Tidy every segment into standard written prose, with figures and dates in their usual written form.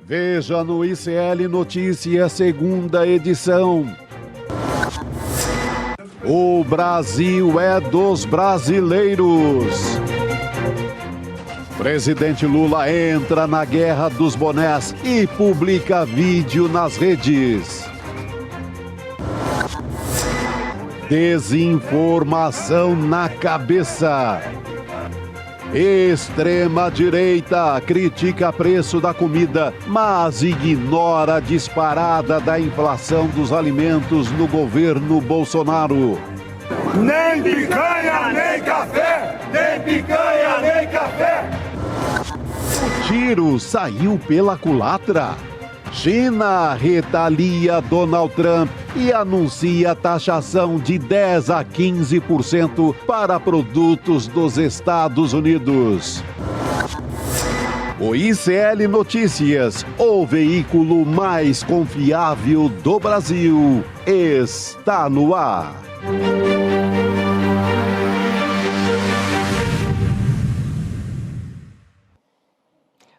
Veja no ICL Notícias, segunda edição. O Brasil é dos brasileiros. Presidente Lula entra na guerra dos bonés e publica vídeo nas redes. Desinformação na cabeça. Extrema-direita critica preço da comida, mas ignora a disparada da inflação dos alimentos no governo Bolsonaro. Nem picanha, nem café! Nem picanha, nem café! O tiro saiu pela culatra. China retalia Donald Trump e anuncia taxação de 10% a 15% para produtos dos Estados Unidos. O ICL Notícias, o veículo mais confiável do Brasil, está no ar.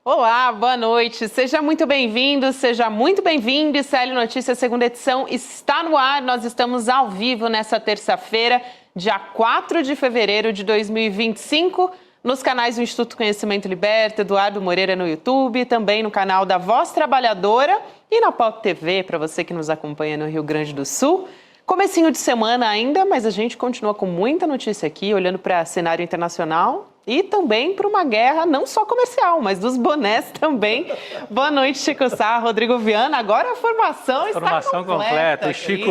Olá, boa noite. Seja muito bem-vindo, seja muito bem-vindo. ICL Notícias, segunda edição, está no ar. Nós estamos ao vivo nessa terça-feira, dia 4 de fevereiro de 2025, nos canais do Instituto Conhecimento Liberta, Eduardo Moreira no YouTube, também no canal da Voz Trabalhadora e na Pop TV, para você que nos acompanha no Rio Grande do Sul. Comecinho de semana ainda, mas a gente continua com muita notícia aqui, olhando para cenário internacional e também para uma guerra não só comercial, mas dos bonés também. Boa noite, Chico Sá, Rodrigo Viana. Agora a formação está completa. O Chico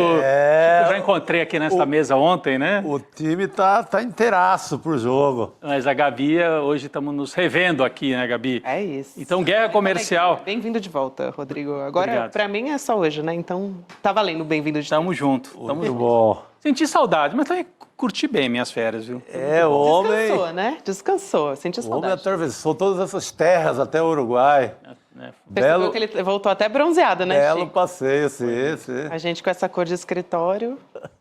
já encontrei aqui nesta mesa ontem, né? O time tá inteiraço pro jogo. Mas a Gabi, hoje estamos nos revendo aqui, né, Gabi? É isso. Então, guerra comercial. Bem-vindo de volta, Rodrigo. Agora, para mim, é só hoje, né? Então, tá valendo o bem-vindo de volta. Tamo junto. Muito bom. Senti saudade, mas também curti bem minhas férias, viu? O homem... Descansou, né? Descansou, sentiu saudade. O homem atravessou todas essas terras até o Uruguai. Percebeu que ele voltou até bronzeado, né, Belo Chico? passeio, sim. A gente com essa cor de escritório,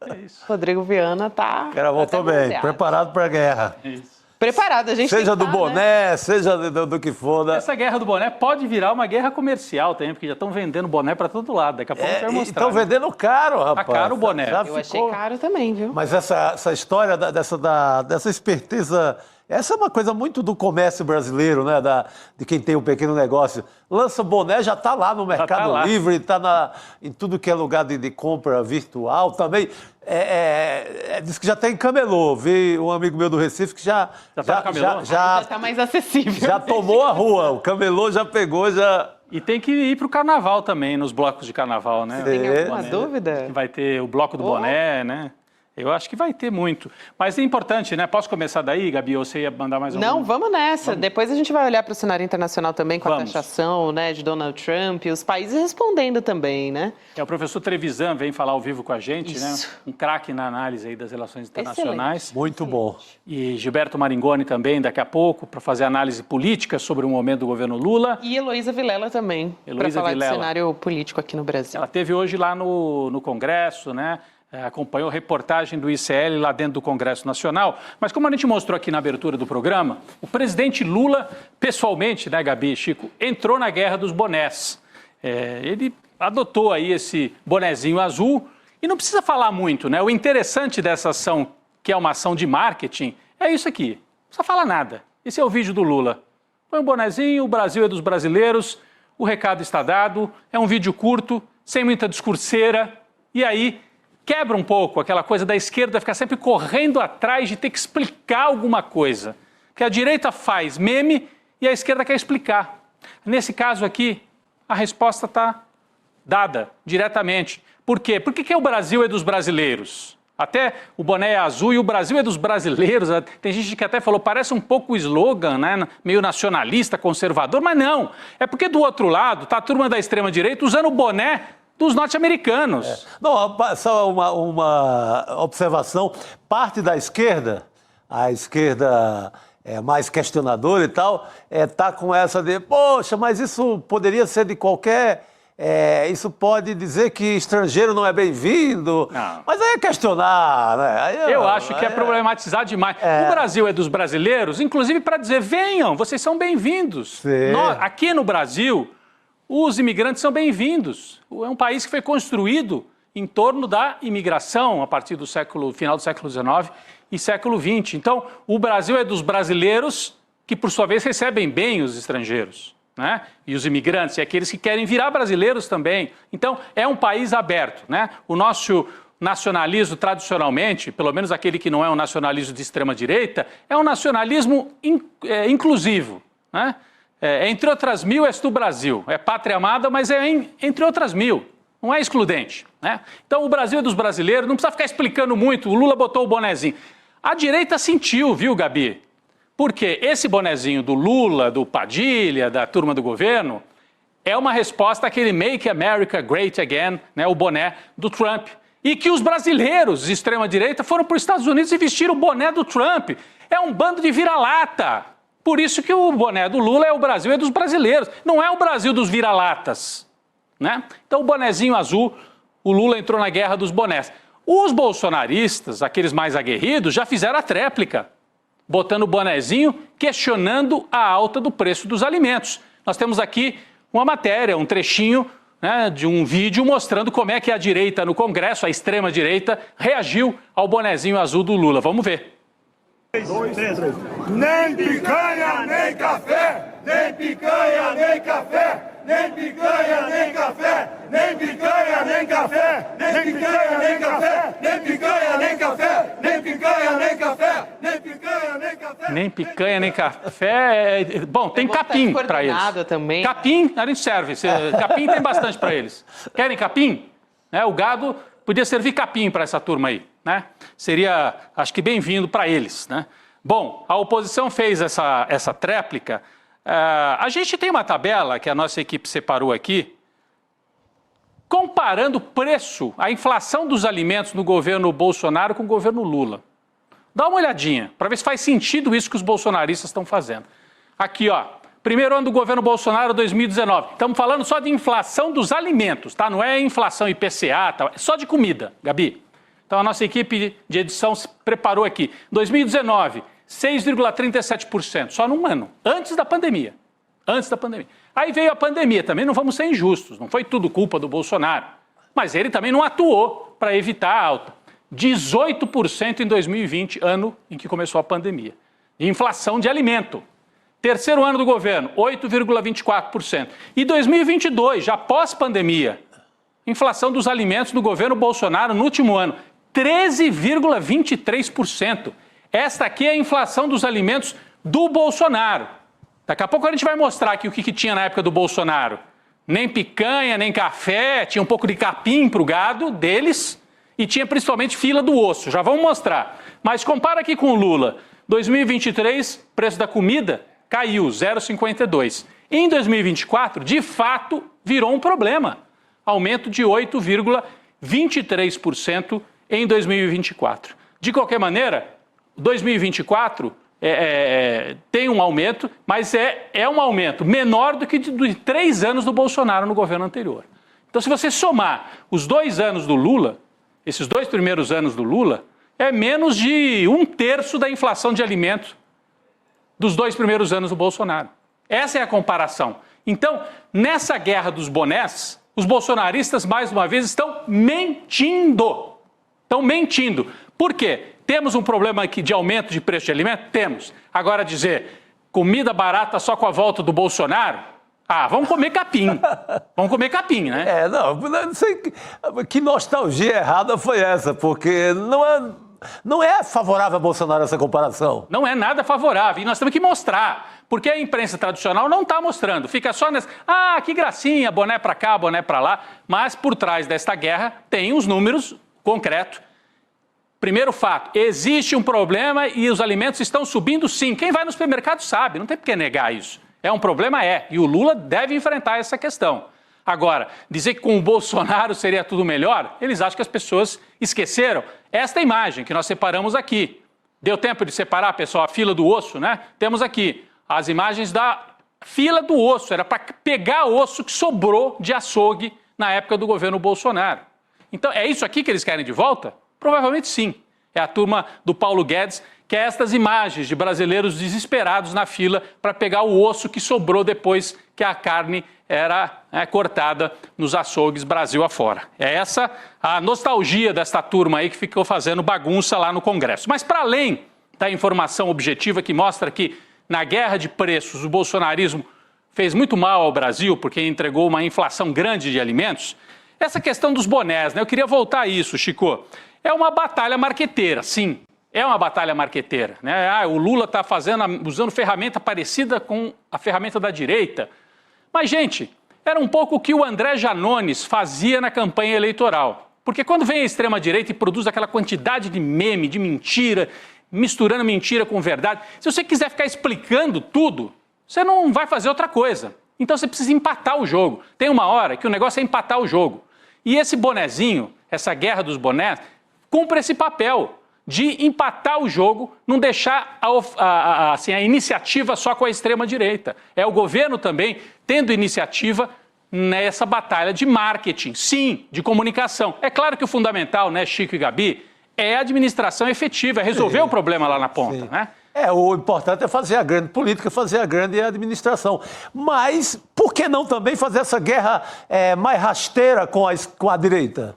É isso. Rodrigo Viana tá... O cara voltou bem, bronzeado. preparado para a guerra. É isso. Preparado, a gente Seja tem que do tá, boné, seja do que for. Essa guerra do boné pode virar uma guerra comercial também, porque já estão vendendo boné para todo lado. Daqui a pouco vai mostrar. Estão vendendo caro, rapaz. Tá caro o boné. Eu achei caro também, viu? Mas essa história dessa esperteza, essa é uma coisa muito do comércio brasileiro, né? De quem tem um pequeno negócio. Lança boné, já está lá no Mercado Livre, está em tudo que é lugar de compra virtual também. Diz que já tem camelô. Vi um amigo meu do Recife que já está mais acessível. Já tomou a rua, o camelô já pegou, já... E tem que ir para o carnaval também, nos blocos de carnaval, né? Tem alguma dúvida? Vai ter o bloco do boné, né? Eu acho que vai ter muito. Mas é importante, né? Posso começar daí, Gabi? Ou você ia mandar mais um? Não, vamos nessa. Depois a gente vai olhar para o cenário internacional também, com a taxação, né, de Donald Trump, e os países respondendo também, né? O professor Trevisan vem falar ao vivo com a gente, Isso. né? Um craque na análise aí das relações internacionais. Excelente. Muito bom. E Gilberto Maringoni também, daqui a pouco, para fazer análise política sobre o momento do governo Lula. E Heloísa Vilela também, para falar do cenário político aqui no Brasil. Ela esteve hoje lá no Congresso, né? Acompanhou a reportagem do ICL lá dentro do Congresso Nacional. Mas como a gente mostrou aqui na abertura do programa, o presidente Lula, pessoalmente, né, Gabi e Chico, entrou na guerra dos bonés. Ele adotou aí esse bonezinho azul e não precisa falar muito, né? O interessante dessa ação, que é uma ação de marketing, é isso aqui. Não precisa falar nada. Esse é o vídeo do Lula. Põe um bonezinho, o Brasil é dos brasileiros, o recado está dado, é um vídeo curto, sem muita discurseira, e aí quebra um pouco aquela coisa da esquerda ficar sempre correndo atrás de ter que explicar alguma coisa. Que a direita faz meme e a esquerda quer explicar. Nesse caso aqui, a resposta está dada diretamente. Por quê? Por que o Brasil é dos brasileiros? Até o boné é azul e o Brasil é dos brasileiros. Tem gente que até falou, parece um pouco o slogan, né? Meio nacionalista, conservador, mas não. É porque do outro lado está a turma da extrema-direita usando o boné dos norte-americanos. Não, só uma observação. Parte da esquerda, a esquerda mais questionadora e tal, tá com essa de, poxa, mas isso poderia ser de qualquer... isso pode dizer que estrangeiro não é bem-vindo. Mas aí é questionar, né? Eu acho que é problematizar demais. O Brasil é dos brasileiros, inclusive para dizer, venham, vocês são bem-vindos. Aqui no Brasil... os imigrantes são bem-vindos. É um país que foi construído em torno da imigração a partir do final do século XIX e século XX. Então, o Brasil é dos brasileiros que, por sua vez, recebem bem os estrangeiros, né? E os imigrantes, e aqueles que querem virar brasileiros também. Então, é um país aberto, né? O nosso nacionalismo, tradicionalmente, pelo menos aquele que não é um nacionalismo de extrema-direita, é um nacionalismo inclusivo, né? Entre outras mil, és tu Brasil. É pátria amada, mas entre outras mil. Não é excludente, né? Então, o Brasil é dos brasileiros, não precisa ficar explicando muito. O Lula botou o bonezinho. A direita sentiu, viu, Gabi? Porque esse bonezinho do Lula, do Padilha, da turma do governo, é uma resposta àquele Make America Great Again, né, o boné do Trump. E que os brasileiros de extrema-direita foram para os Estados Unidos e vestiram o boné do Trump. É um bando de vira-lata. Por isso que o boné do Lula é o Brasil, é dos brasileiros. Não é o Brasil dos vira-latas, né? Então, o bonezinho azul, o Lula entrou na guerra dos bonés. Os bolsonaristas, aqueles mais aguerridos, já fizeram a tréplica, botando o bonezinho, questionando a alta do preço dos alimentos. Nós temos aqui uma matéria, um trechinho, né, de um vídeo mostrando como é que a direita no Congresso, a extrema-direita, reagiu ao bonezinho azul do Lula. Vamos ver. 2, 3. Nem picanha, nem café! Nem picanha, nem café! Nem picanha, nem café! Nem picanha, nem café! Nem picanha, nem café! Nem picanha, nem café! Nem picanha, nem café! Nem picanha, nem café! Nem picanha, nem café. Bom, tem capim para eles. Também. Capim, a gente serve. Capim tem bastante para eles. Querem capim? O gado podia servir capim para essa turma aí, né? Seria, acho que, bem-vindo para eles, né? Bom, a oposição fez essa tréplica. A gente tem uma tabela que a nossa equipe separou aqui, comparando o preço, a inflação dos alimentos no governo Bolsonaro com o governo Lula. Dá uma olhadinha, para ver se faz sentido isso que os bolsonaristas estão fazendo. Aqui, ó, primeiro ano do governo Bolsonaro, 2019. Estamos falando só de inflação dos alimentos, tá? Não é inflação IPCA, tá? É só de comida, Gabi. Então, a nossa equipe de edição se preparou aqui. 2019, 6,37%, só num ano, antes da pandemia. Antes da pandemia. Aí veio a pandemia, também não vamos ser injustos, não foi tudo culpa do Bolsonaro. Mas ele também não atuou para evitar a alta. 18% em 2020, ano em que começou a pandemia. Inflação de alimento. Terceiro ano do governo, 8,24%. E 2022, já pós-pandemia, inflação dos alimentos do governo Bolsonaro no último ano, 13,23%. Esta aqui é a inflação dos alimentos do Bolsonaro. Daqui a pouco a gente vai mostrar aqui o que tinha na época do Bolsonaro. Nem picanha, nem café, tinha um pouco de capim para o gado deles e tinha principalmente fila do osso. Já vamos mostrar. Mas compara aqui com o Lula. 2023, preço da comida caiu 0,52. Em 2024, de fato, virou um problema. Aumento de 8,23% em 2024. De qualquer maneira, 2024 tem um aumento, mas é um aumento menor do que de 3 anos do Bolsonaro no governo anterior. Então, se você somar os 2 anos do Lula, esses 2 primeiros anos do Lula, é menos de 1/3 da inflação de alimentos dos 2 primeiros anos do Bolsonaro. Essa é a comparação. Então, nessa guerra dos bonés, os bolsonaristas, mais uma vez, estão mentindo. Estão mentindo. Por quê? Temos um problema aqui de aumento de preço de alimento? Temos. Agora dizer comida barata só com a volta do Bolsonaro? Vamos comer capim. Vamos comer capim, né? Não sei que nostalgia errada foi essa, porque não é favorável a Bolsonaro essa comparação. Não é nada favorável. E nós temos que mostrar. Porque a imprensa tradicional não está mostrando. Fica só nessa... que gracinha, boné para cá, boné para lá. Mas por trás desta guerra tem os números concretos. Primeiro fato, existe um problema e os alimentos estão subindo sim. Quem vai no supermercado sabe, não tem por que negar isso. É um problema, e o Lula deve enfrentar essa questão. Agora, dizer que com o Bolsonaro seria tudo melhor, eles acham que as pessoas esqueceram esta imagem que nós separamos aqui. Deu tempo de separar, pessoal, a fila do osso, né? Temos aqui as imagens da fila do osso, era para pegar osso que sobrou de açougue na época do governo Bolsonaro. Então, é isso aqui que eles querem de volta? Provavelmente sim. É a turma do Paulo Guedes que é estas imagens de brasileiros desesperados na fila para pegar o osso que sobrou depois que a carne era cortada nos açougues Brasil afora. É essa a nostalgia desta turma aí que ficou fazendo bagunça lá no Congresso. Mas para além da informação objetiva que mostra que na guerra de preços o bolsonarismo fez muito mal ao Brasil porque entregou uma inflação grande de alimentos, essa questão dos bonés, né? Eu queria voltar a isso, Chico. É uma batalha marqueteira, sim. É uma batalha marqueteira, né? O Lula está usando ferramenta parecida com a ferramenta da direita. Mas, gente, era um pouco o que o André Janones fazia na campanha eleitoral. Porque quando vem a extrema-direita e produz aquela quantidade de meme, de mentira, misturando mentira com verdade, se você quiser ficar explicando tudo, você não vai fazer outra coisa. Então você precisa empatar o jogo. Tem uma hora que o negócio é empatar o jogo. E esse bonezinho, essa guerra dos bonés, cumpre esse papel de empatar o jogo, não deixar a iniciativa só com a extrema-direita. É o governo também tendo iniciativa nessa batalha de marketing, sim, de comunicação. É claro que o fundamental, né, Chico e Gabi, é a administração efetiva, é resolver o problema lá na ponta, né? O importante é fazer a grande política, fazer a grande administração. Mas por que não também fazer essa guerra mais rasteira com a direita?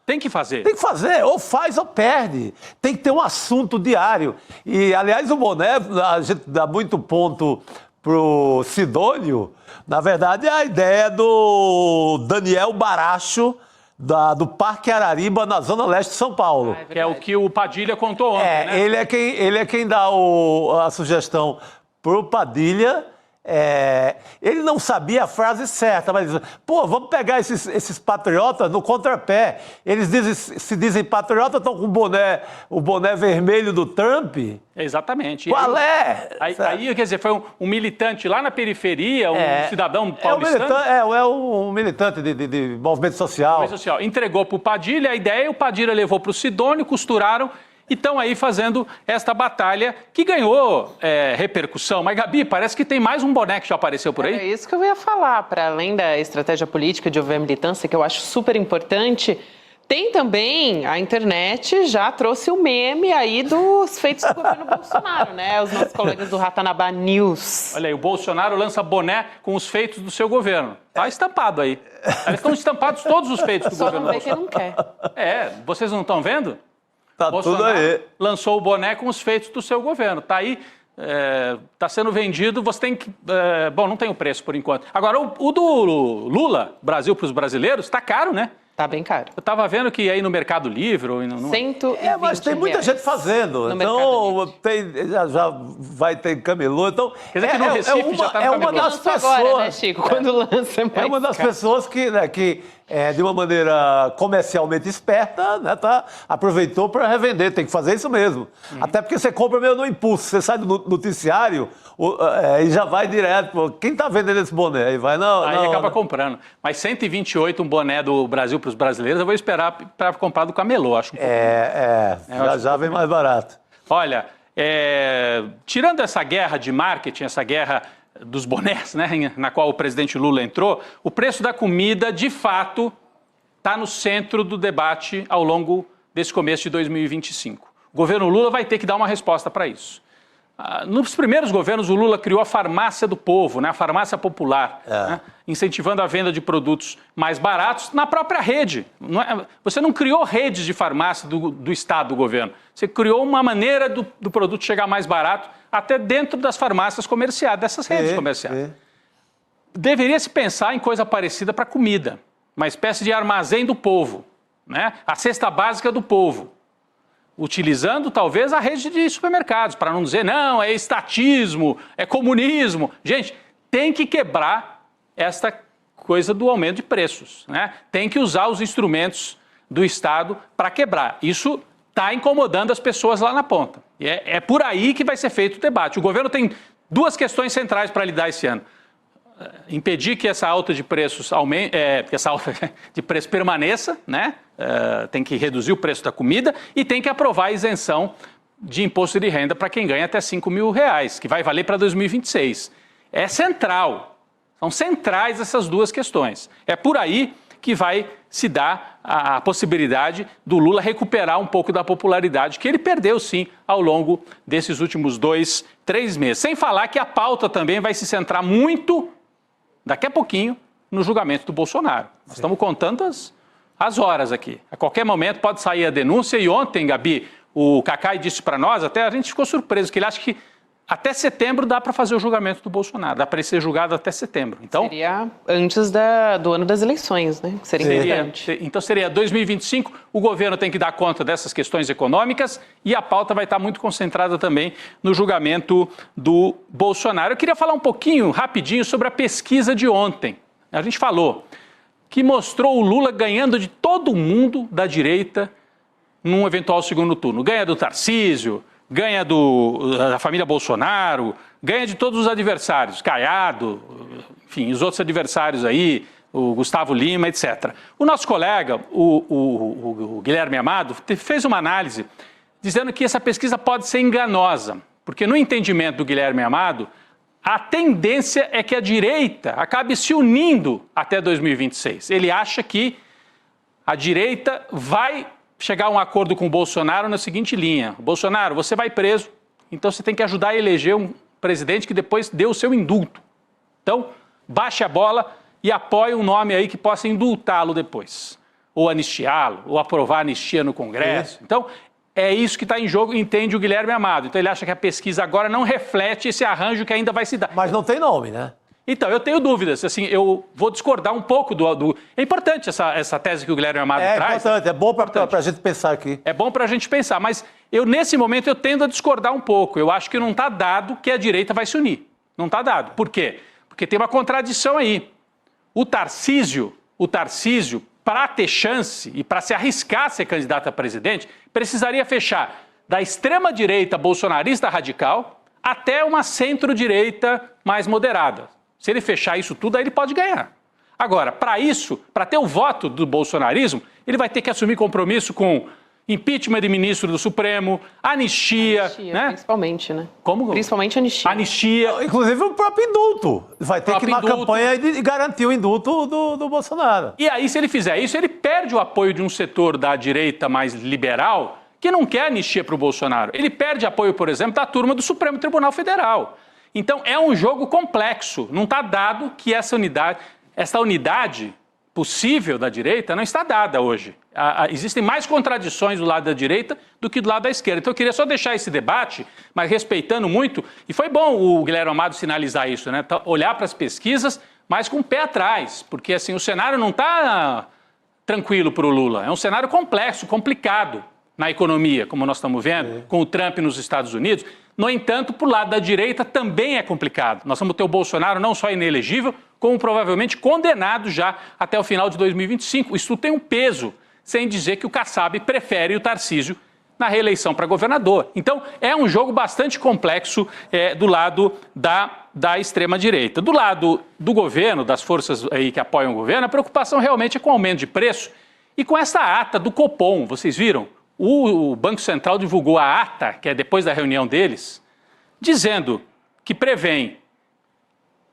Tem que fazer. Tem que fazer, ou faz ou perde. Tem que ter um assunto diário. E, aliás, o boné, a gente dá muito ponto pro Sidônio. Na verdade, é a ideia do Daniel Baracho, do Parque Arariba, na Zona Leste de São Paulo. Que é o que o Padilha contou ontem, né? Ele é quem dá a sugestão pro Padilha. Ele não sabia a frase certa, mas pô, vamos pegar esses patriotas no contrapé. Eles se dizem patriotas, estão com o boné vermelho do Trump. Exatamente. Qual é? Aí, quer dizer, foi um militante lá na periferia, um cidadão paulistano. Um militante de movimento social. Entregou para o Padilha a ideia, o Padilha levou para o Sidônio, costuraram. E estão aí fazendo esta batalha que ganhou repercussão. Mas, Gabi, parece que tem mais um boné que já apareceu por aí. É isso que eu ia falar. Para além da estratégia política de ouvir a militância, que eu acho super importante, tem também a internet já trouxe o meme aí dos feitos do governo Bolsonaro, né? Os nossos colegas do Ratanabá News. Olha aí, o Bolsonaro lança boné com os feitos do seu governo. Tá estampado aí. Estão estampados todos os feitos do governo Bolsonaro. Só não vê quem não quer. Vocês não estão vendo? Tá Bolsonaro tudo aí. Lançou o boné com os feitos do seu governo. Tá aí, tá sendo vendido, você tem que... bom, não tem o preço por enquanto. Agora, o do Lula, Brasil para os brasileiros, tá caro, né? Tá bem caro. Eu tava vendo que aí no Mercado Livre... mas tem muita gente fazendo. Então, já vai ter camelô. Então, quer dizer que no Recife já tá no camelô. uma das pessoas... Agora, né, Chico? Quando lança é mais uma das caro. pessoas que de uma maneira comercialmente esperta, né, aproveitou para revender. Tem que fazer isso mesmo. Até porque você compra meio no impulso. Você sai do noticiário e já vai direto. Pô, quem está vendendo esse boné? Aí vai, Aí acaba comprando. Mas 128, um boné do Brasil para os brasileiros, eu vou esperar para comprar do camelô, acho. Já vem mais barato. Olha, tirando essa guerra de marketing, essa guerra dos bonés, né, na qual o presidente Lula entrou, o preço da comida, de fato, está no centro do debate ao longo desse começo de 2025. O governo Lula vai ter que dar uma resposta para isso. Nos primeiros governos, o Lula criou a farmácia do povo, né, a farmácia popular, né, incentivando a venda de produtos mais baratos na própria rede. Você não criou redes de farmácia do Estado, do governo. Você criou uma maneira do produto chegar mais barato até dentro das farmácias comerciais, dessas redes comerciais. Deveria se pensar em coisa parecida para comida, uma espécie de armazém do povo, né, a cesta básica do povo. Utilizando, talvez, a rede de supermercados, para não dizer, não, é estatismo, é comunismo. Gente, tem que quebrar esta coisa do aumento de preços, né? Tem que usar os instrumentos do Estado para quebrar. Isso está incomodando as pessoas lá na ponta. E é por aí que vai ser feito o debate. O governo tem duas questões centrais para lidar esse ano. Impedir que essa alta de preços que essa alta de preço permaneça, né? Tem que reduzir o preço da comida e tem que aprovar a isenção de imposto de renda para quem ganha até R$5 mil, que vai valer para 2026. É central, são centrais essas duas questões. É por aí que vai se dar a possibilidade do Lula recuperar um pouco da popularidade que ele perdeu, sim, ao longo desses últimos 2, 3 meses. Sem falar que a pauta também vai se centrar muito, daqui a pouquinho, no julgamento do Bolsonaro. Nós estamos contando as horas aqui. A qualquer momento pode sair a denúncia e ontem, Gabi, o Cacai disse para nós, até a gente ficou surpreso, que ele acha que até setembro dá para fazer o julgamento do Bolsonaro, dá para ele ser julgado até setembro. Então, seria antes do ano das eleições, né? Seria importante. Então seria 2025, o governo tem que dar conta dessas questões econômicas e a pauta vai estar muito concentrada também no julgamento do Bolsonaro. Eu queria falar um pouquinho, rapidinho, sobre a pesquisa de ontem. A gente falou que mostrou o Lula ganhando de todo mundo da direita num eventual segundo turno. Ganha do Tarcísio, ganha da família Bolsonaro, ganha de todos os adversários, Caiado, enfim, os outros adversários aí, o Gustavo Lima, etc. O nosso colega, o Guilherme Amado, fez uma análise dizendo que essa pesquisa pode ser enganosa, porque no entendimento do Guilherme Amado, a tendência é que a direita acabe se unindo até 2026. Ele acha que a direita vai chegar a um acordo com o Bolsonaro na seguinte linha: Bolsonaro, você vai preso, então você tem que ajudar a eleger um presidente que depois dê o seu indulto. Então, baixe a bola e apoie um nome aí que possa indultá-lo depois, ou anistiá-lo, ou aprovar a anistia no Congresso. Então, é isso que está em jogo, entende o Guilherme Amado. Então ele acha que a pesquisa agora não reflete esse arranjo que ainda vai se dar. Mas não tem nome, né? Então, eu tenho dúvidas, assim, eu vou discordar um pouco do... É importante essa tese que o Guilherme Amado traz. É importante, é bom para a gente pensar aqui. É bom para a gente pensar, mas nesse momento, eu tendo a discordar um pouco. Eu acho que não está dado que a direita vai se unir. Não está dado. Por quê? Porque tem uma contradição aí. O Tarcísio, para ter chance e para se arriscar a ser candidato a presidente, precisaria fechar da extrema-direita bolsonarista radical até uma centro-direita mais moderada. Se ele fechar isso tudo, aí ele pode ganhar. Agora, para isso, para ter o voto do bolsonarismo, ele vai ter que assumir compromisso com impeachment de ministro do Supremo, anistia, né? Principalmente, né? Como? Principalmente anistia. Anistia. Inclusive o próprio indulto. Vai ter que ir na campanha e garantir o indulto do Bolsonaro. E aí, se ele fizer isso, ele perde o apoio de um setor da direita mais liberal que não quer anistia para o Bolsonaro. Ele perde apoio, por exemplo, da turma do Supremo Tribunal Federal. Então, é um jogo complexo. Não está dado que essa unidade possível da direita não está dada hoje. Existem mais contradições do lado da direita do que do lado da esquerda. Então eu queria só deixar esse debate, mas respeitando muito, e foi bom o Guilherme Amado sinalizar isso, né? Olhar para as pesquisas, mas com o pé atrás, porque assim, o cenário não está tranquilo para o Lula, é um cenário complexo, complicado na economia, como nós estamos vendo, com o Trump nos Estados Unidos. No entanto, para o lado da direita também é complicado. Nós vamos ter o Bolsonaro não só inelegível, como provavelmente condenado já até o final de 2025. Isso tem um peso, sem dizer que o Kassab prefere o Tarcísio na reeleição para governador. Então, é um jogo bastante complexo do lado da extrema-direita. Do lado do governo, das forças aí que apoiam o governo, a preocupação realmente é com o aumento de preço e com essa ata do Copom. Vocês viram? O Banco Central divulgou a ata, que é depois da reunião deles, dizendo que prevêem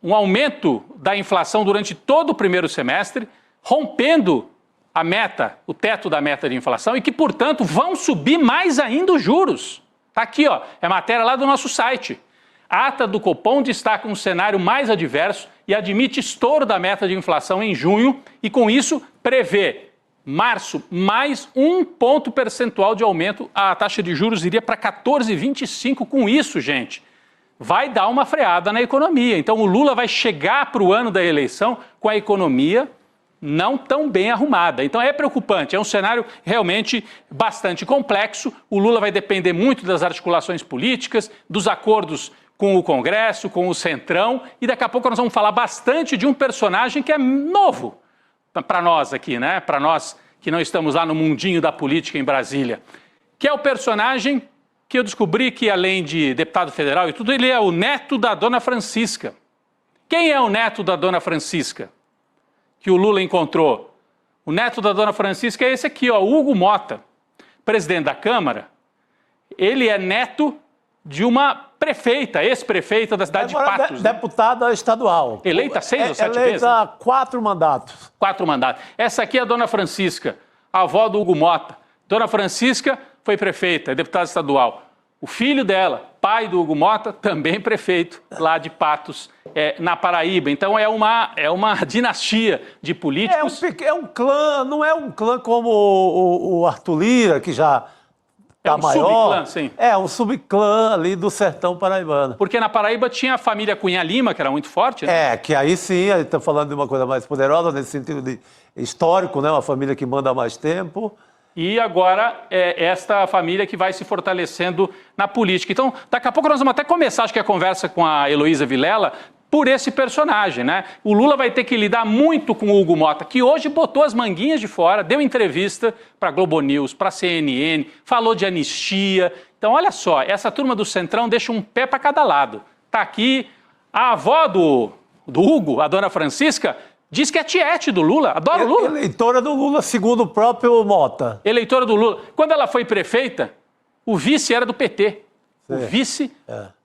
um aumento da inflação durante todo o primeiro semestre, rompendo a meta, o teto da meta de inflação, e que, portanto, vão subir mais ainda os juros. Está aqui, ó, é matéria lá do nosso site. A ata do Copom destaca um cenário mais adverso e admite estouro da meta de inflação em junho e, com isso, prevê março, mais 1 ponto percentual de aumento, a taxa de juros iria para 14,25. Com isso, gente, vai dar uma freada na economia. Então o Lula vai chegar para o ano da eleição com a economia não tão bem arrumada. Então é preocupante, é um cenário realmente bastante complexo. O Lula vai depender muito das articulações políticas, dos acordos com o Congresso, com o Centrão, e daqui a pouco nós vamos falar bastante de um personagem que é novo para nós aqui, né? Para nós que não estamos lá no mundinho da política em Brasília, que é o personagem que eu descobri que, além de deputado federal e tudo, ele é o neto da Dona Francisca. Quem é o neto da Dona Francisca que o Lula encontrou? O neto da Dona Francisca é esse aqui, ó, Hugo Mota, presidente da Câmara. Ele é neto de uma prefeita, ex-prefeita da cidade de Agora, Patos. Né? Deputada estadual. Eleita 6 ou 7 vezes? Eleita 4 mandatos. 4 mandatos. Essa aqui é a dona Francisca, a avó do Hugo Mota. Dona Francisca foi prefeita, é deputada estadual. O filho dela, pai do Hugo Mota, também prefeito lá de Patos, na Paraíba. Então é uma dinastia de políticos. É um clã, não é um clã como o Arthur Lira, que já está maior. Subclã, sim. É um subclã ali do sertão paraibano. Porque na Paraíba tinha a família Cunha Lima, que era muito forte, né? Que aí sim, a gente está falando de uma coisa mais poderosa, nesse sentido de histórico, né? Uma família que manda há mais tempo. E agora é esta família que vai se fortalecendo na política. Então, daqui a pouco nós vamos até começar, acho que a conversa com a Heloísa Vilela, por esse personagem, né? O Lula vai ter que lidar muito com o Hugo Mota, que hoje botou as manguinhas de fora, deu entrevista para a Globo News, para a CNN, falou de anistia. Então, olha só, essa turma do Centrão deixa um pé para cada lado. Tá aqui a avó do Hugo, a dona Francisca, diz que é tiete do Lula, adora o Lula. Eleitora do Lula, segundo o próprio Mota. Eleitora do Lula. Quando ela foi prefeita, o vice era do PT. O vice,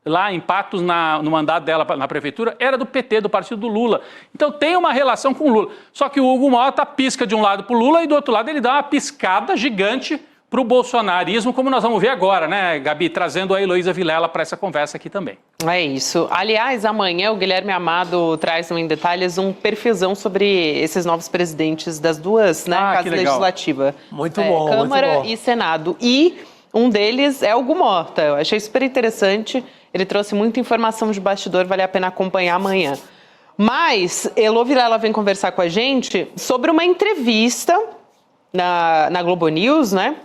lá em Patos, no mandato dela na prefeitura, era do PT, do partido do Lula. Então tem uma relação com o Lula. Só que o Hugo Mota pisca de um lado para o Lula e do outro lado ele dá uma piscada gigante para o bolsonarismo, como nós vamos ver agora, né, Gabi? Trazendo a Heloísa Vilela para essa conversa aqui também. É isso. Aliás, amanhã o Guilherme Amado traz em detalhes um perfilzão sobre esses novos presidentes das duas casas legislativas. Muito bom, Câmara muito bom. e Senado. E um deles é o Hugo Mota. Eu achei super interessante. Ele trouxe muita informação de bastidor, vale a pena acompanhar amanhã. Mas Elo Vilela vem conversar com a gente sobre uma entrevista na Globo News, né?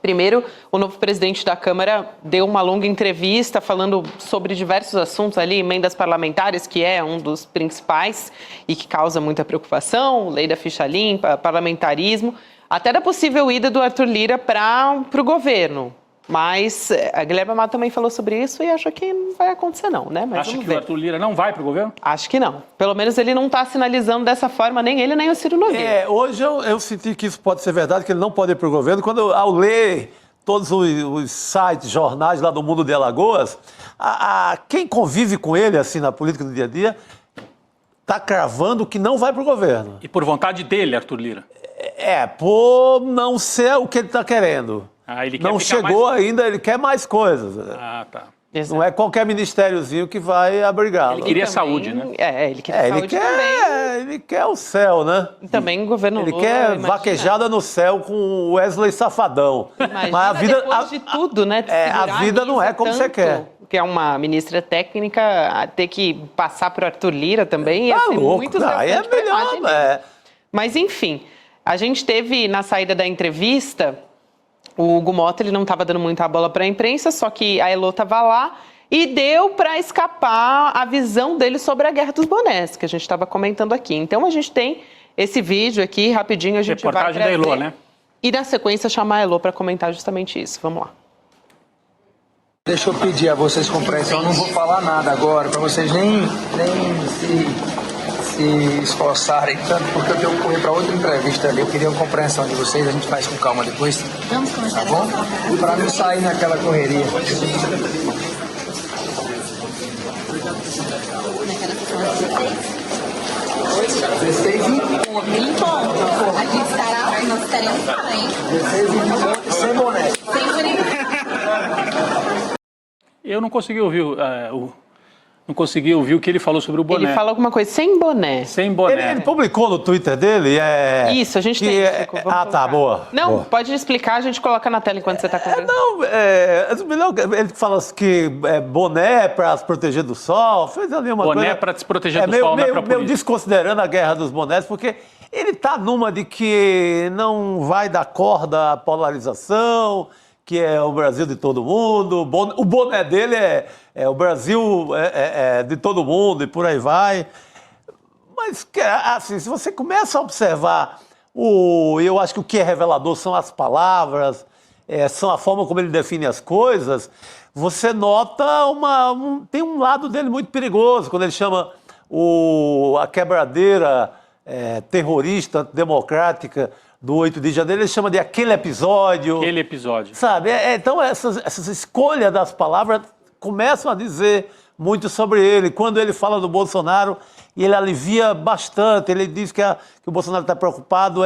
Primeiro, o novo presidente da Câmara deu uma longa entrevista falando sobre diversos assuntos ali, emendas parlamentares, que é um dos principais e que causa muita preocupação, lei da ficha limpa, parlamentarismo, até da possível ida do Arthur Lira para o governo. Mas a Guilherme Amado também falou sobre isso e acho que não vai acontecer não, né? Mas acha que o Arthur Lira não vai para o governo? Acho que não. Pelo menos ele não está sinalizando dessa forma, nem ele, nem o Ciro Nogueira. Hoje eu senti que isso pode ser verdade, que ele não pode ir para o governo. Quando ao ler todos os sites, jornais lá do mundo de Alagoas, quem convive com ele, assim, na política do dia a dia, está cravando que não vai para o governo. E por vontade dele, Arthur Lira? Por não ser o que ele está querendo. Ele quer não chegou ainda, ele quer mais coisas. Tá. Exato. Não é qualquer ministériozinho que vai abrigá-lo. Ele queria saúde, né? Ele queria saúde também. Ele quer o céu, né? E também o governo Ele Lula, quer vaquejada no céu com o Wesley Safadão. Imagina, mas a vida, depois de tudo, né? De a vida não é como você quer. Que é uma ministra técnica, a ter que passar para o Arthur Lira também, ia ser louco. muito Aí é melhor. Mas, enfim, a gente teve, na saída da entrevista, o Hugo Mota, ele não estava dando muita bola para a imprensa, só que a Elô estava lá e deu para escapar a visão dele sobre a Guerra dos Bonés, que a gente estava comentando aqui. Então, a gente tem esse vídeo aqui, rapidinho, a gente reportagem vai trazer. Da Elô, né? E, na sequência, chamar a Elô para comentar justamente isso. Vamos lá. Deixa eu pedir a vocês compreensão, eu não vou falar nada agora, para vocês nem se esforçarem tanto, porque eu tenho que correr para outra entrevista ali. Eu queria uma compreensão de vocês, a gente faz com calma depois. Vamos começar. Tá bom? Para não sair naquela correria. Naquela 16 em ponto. A gente estará, nós estaremos lá, hein? 16 em ponto, sem boné. Sem boné. Eu não consegui ouvir o que ele falou sobre o boné. Ele fala alguma coisa sem boné. Sem boné. Ele publicou no Twitter dele. Isso, a gente tem. Tá, boa. Não, boa. pode explicar, a gente coloca na tela enquanto você está conversando. Ele fala que boné é para se proteger do sol, fez ali uma coisa... Boné para se proteger do sol, não é para meio desconsiderando a guerra dos bonés, porque ele tá numa de que não vai dar corda à polarização, que é o Brasil de todo mundo, o boné dele é o Brasil de todo mundo e por aí vai. Mas, assim, se você começa a observar, eu acho que o que é revelador são as palavras, são a forma como ele define as coisas, você nota tem um lado dele muito perigoso, quando ele chama a quebradeira terrorista, democrática, do 8 de janeiro, ele chama de aquele episódio. Aquele episódio. Sabe? Então, essas escolhas das palavras começam a dizer muito sobre ele. Quando ele fala do Bolsonaro, ele alivia bastante. Ele diz que o Bolsonaro está preocupado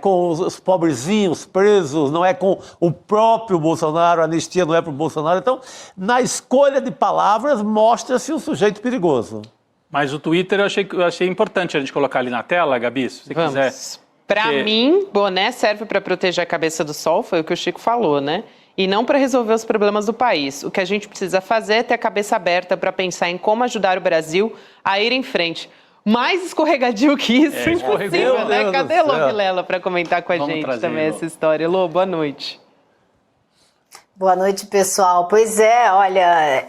com os pobrezinhos presos, não é com o próprio Bolsonaro, a anistia não é para o Bolsonaro. Então, na escolha de palavras, mostra-se um sujeito perigoso. Mas o Twitter eu achei importante a gente colocar ali na tela, Gabi, se você quiser. Para mim, boné serve para proteger a cabeça do sol, foi o que o Chico falou, né? E não para resolver os problemas do país. O que a gente precisa fazer é ter a cabeça aberta para pensar em como ajudar o Brasil a ir em frente. Mais escorregadio que isso, impossível, né? Cadê Lô Vilela para comentar com a gente também essa história? Lô, boa noite. Boa noite, pessoal. Pois é, olha,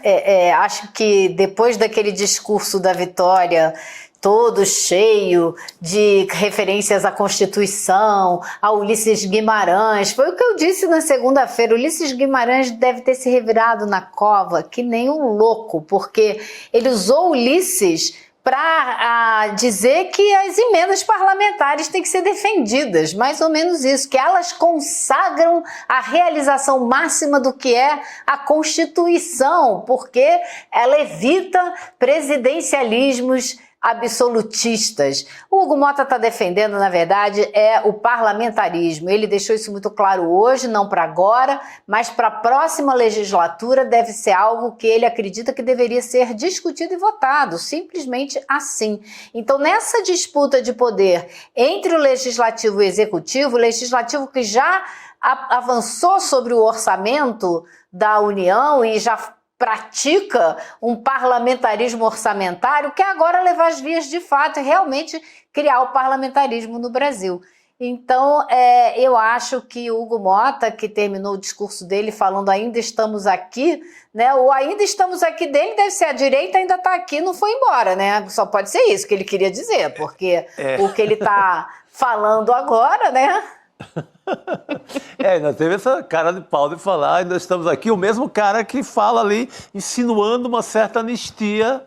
acho que depois daquele discurso da Vitória, todo cheio de referências à Constituição, a Ulisses Guimarães. Foi o que eu disse na segunda-feira. Ulisses Guimarães deve ter se revirado na cova que nem um louco, porque ele usou Ulisses para dizer que as emendas parlamentares têm que ser defendidas, mais ou menos isso, que elas consagram a realização máxima do que é a Constituição, porque ela evita presidencialismos absolutistas. O Hugo Mota está defendendo, na verdade, o parlamentarismo. Ele deixou isso muito claro hoje, não para agora, mas para a próxima legislatura deve ser algo que ele acredita que deveria ser discutido e votado, simplesmente assim. Então, nessa disputa de poder entre o legislativo e o legislativo que já avançou sobre o orçamento da União e já pratica um parlamentarismo orçamentário, que agora levar as vias de fato e realmente criar o parlamentarismo no Brasil. Então, eu acho que o Hugo Mota, que terminou o discurso dele falando ainda estamos aqui, né? O ainda estamos aqui dele deve ser a direita ainda está aqui, não foi embora, né? Só pode ser isso que ele queria dizer, porque o que ele está falando agora, né? Ainda teve essa cara de pau de falar, ainda estamos aqui, o mesmo cara que fala ali, insinuando uma certa anistia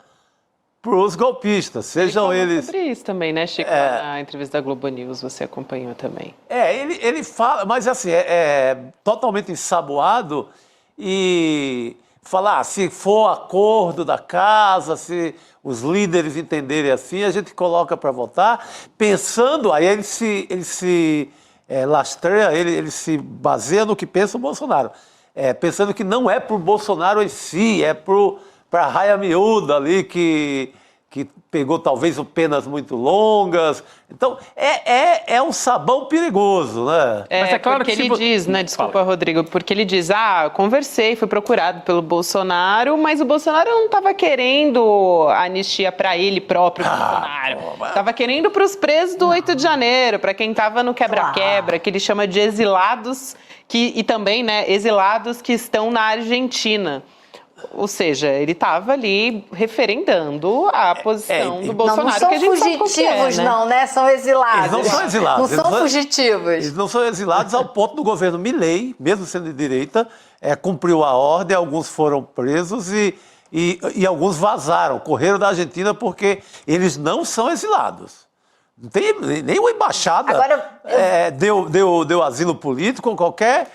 para os golpistas, sejam eles... sobre isso também, né, Chico? Na entrevista da Globo News, você acompanhou também. Ele fala, mas assim, é totalmente ensaboado e falar, se for acordo da casa, se os líderes entenderem assim, a gente coloca para votar, pensando, aí ele se lastreia, ele se baseia no que pensa o Bolsonaro, pensando que não é para o Bolsonaro em si, é para a raia miúda ali que pegou talvez penas muito longas. Então, é um sabão perigoso, né? Mas é claro porque que ele diz, né? Desculpa, Rodrigo, porque ele diz, conversei, fui procurado pelo Bolsonaro, mas o Bolsonaro não estava querendo anistia para ele próprio, Bolsonaro. Estava querendo para os presos do 8 de janeiro, para quem estava no quebra-quebra, que ele chama de exilados, e também, né, exilados que estão na Argentina. Ou seja, ele estava ali referendando a posição do Bolsonaro. Não são fugitivos, não, né? São exilados. Eles não são exilados. Não são fugitivos. Eles não são exilados ao ponto do governo Milei, mesmo sendo de direita, cumpriu a ordem, alguns foram presos e alguns vazaram, correram da Argentina porque eles não são exilados. Não tem nenhuma embaixada. Agora, deu asilo político ou qualquer...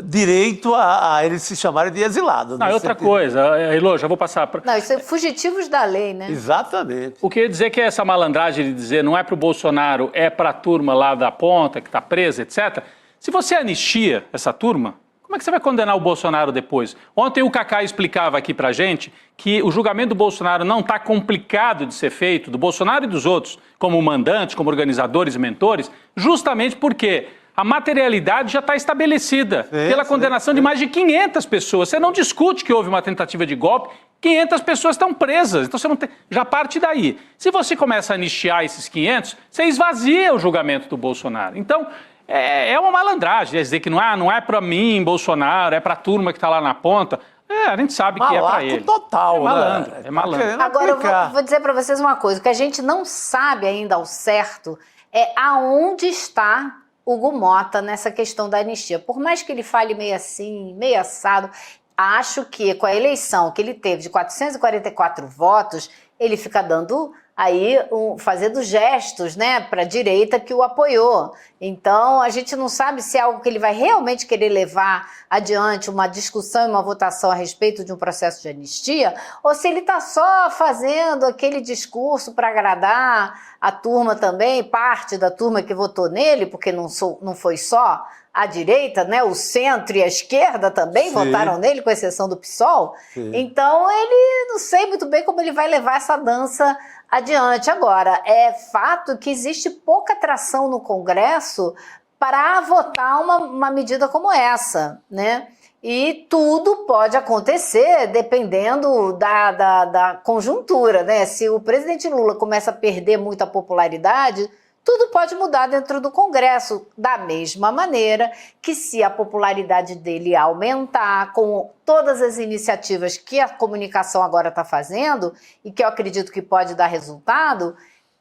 direito a eles se chamarem de exilados. Não, é outra coisa. Elô, já vou passar para... Não, isso é fugitivos da lei, né? Exatamente. O que eu ia dizer que é essa malandragem de dizer não é para o Bolsonaro, é para a turma lá da ponta, que está presa, etc. Se você anistia essa turma, como é que você vai condenar o Bolsonaro depois? Ontem o Cacá explicava aqui para a gente que o julgamento do Bolsonaro não está complicado de ser feito, do Bolsonaro e dos outros, como mandantes, como organizadores e mentores, justamente porque... a materialidade já está estabelecida pela condenação de mais de 500 pessoas. Você não discute que houve uma tentativa de golpe, 500 pessoas estão presas, então você não tem, já parte daí. Se você começa a anistiar esses 500, você esvazia o julgamento do Bolsonaro. Então, é uma malandragem, dizer que não é para mim, Bolsonaro, é para a turma que está lá na ponta. A gente sabe que é para ele. Total, malandro, né? É malandro. Agora, eu vou dizer para vocês uma coisa, o que a gente não sabe ainda ao certo é aonde está Hugo Mota nessa questão da anistia. Por mais que ele fale meio assim, meio assado, acho que com a eleição que ele teve de 444 votos, ele fica dando aí, fazendo gestos, né, para a direita que o apoiou. Então, a gente não sabe se é algo que ele vai realmente querer levar adiante, uma discussão e uma votação a respeito de um processo de anistia, ou se ele está só fazendo aquele discurso para agradar a turma também, parte da turma que votou nele, porque não foi só a direita, né, o centro e a esquerda também votaram nele, com exceção do PSOL. Sim. Então, ele não sei muito bem como ele vai levar essa dança adiante. Agora, é fato que existe pouca tração no Congresso para votar uma medida como essa, né? E tudo pode acontecer dependendo da conjuntura, né? Se o presidente Lula começa a perder muita popularidade, tudo pode mudar dentro do Congresso, da mesma maneira que se a popularidade dele aumentar com todas as iniciativas que a comunicação agora está fazendo, e que eu acredito que pode dar resultado,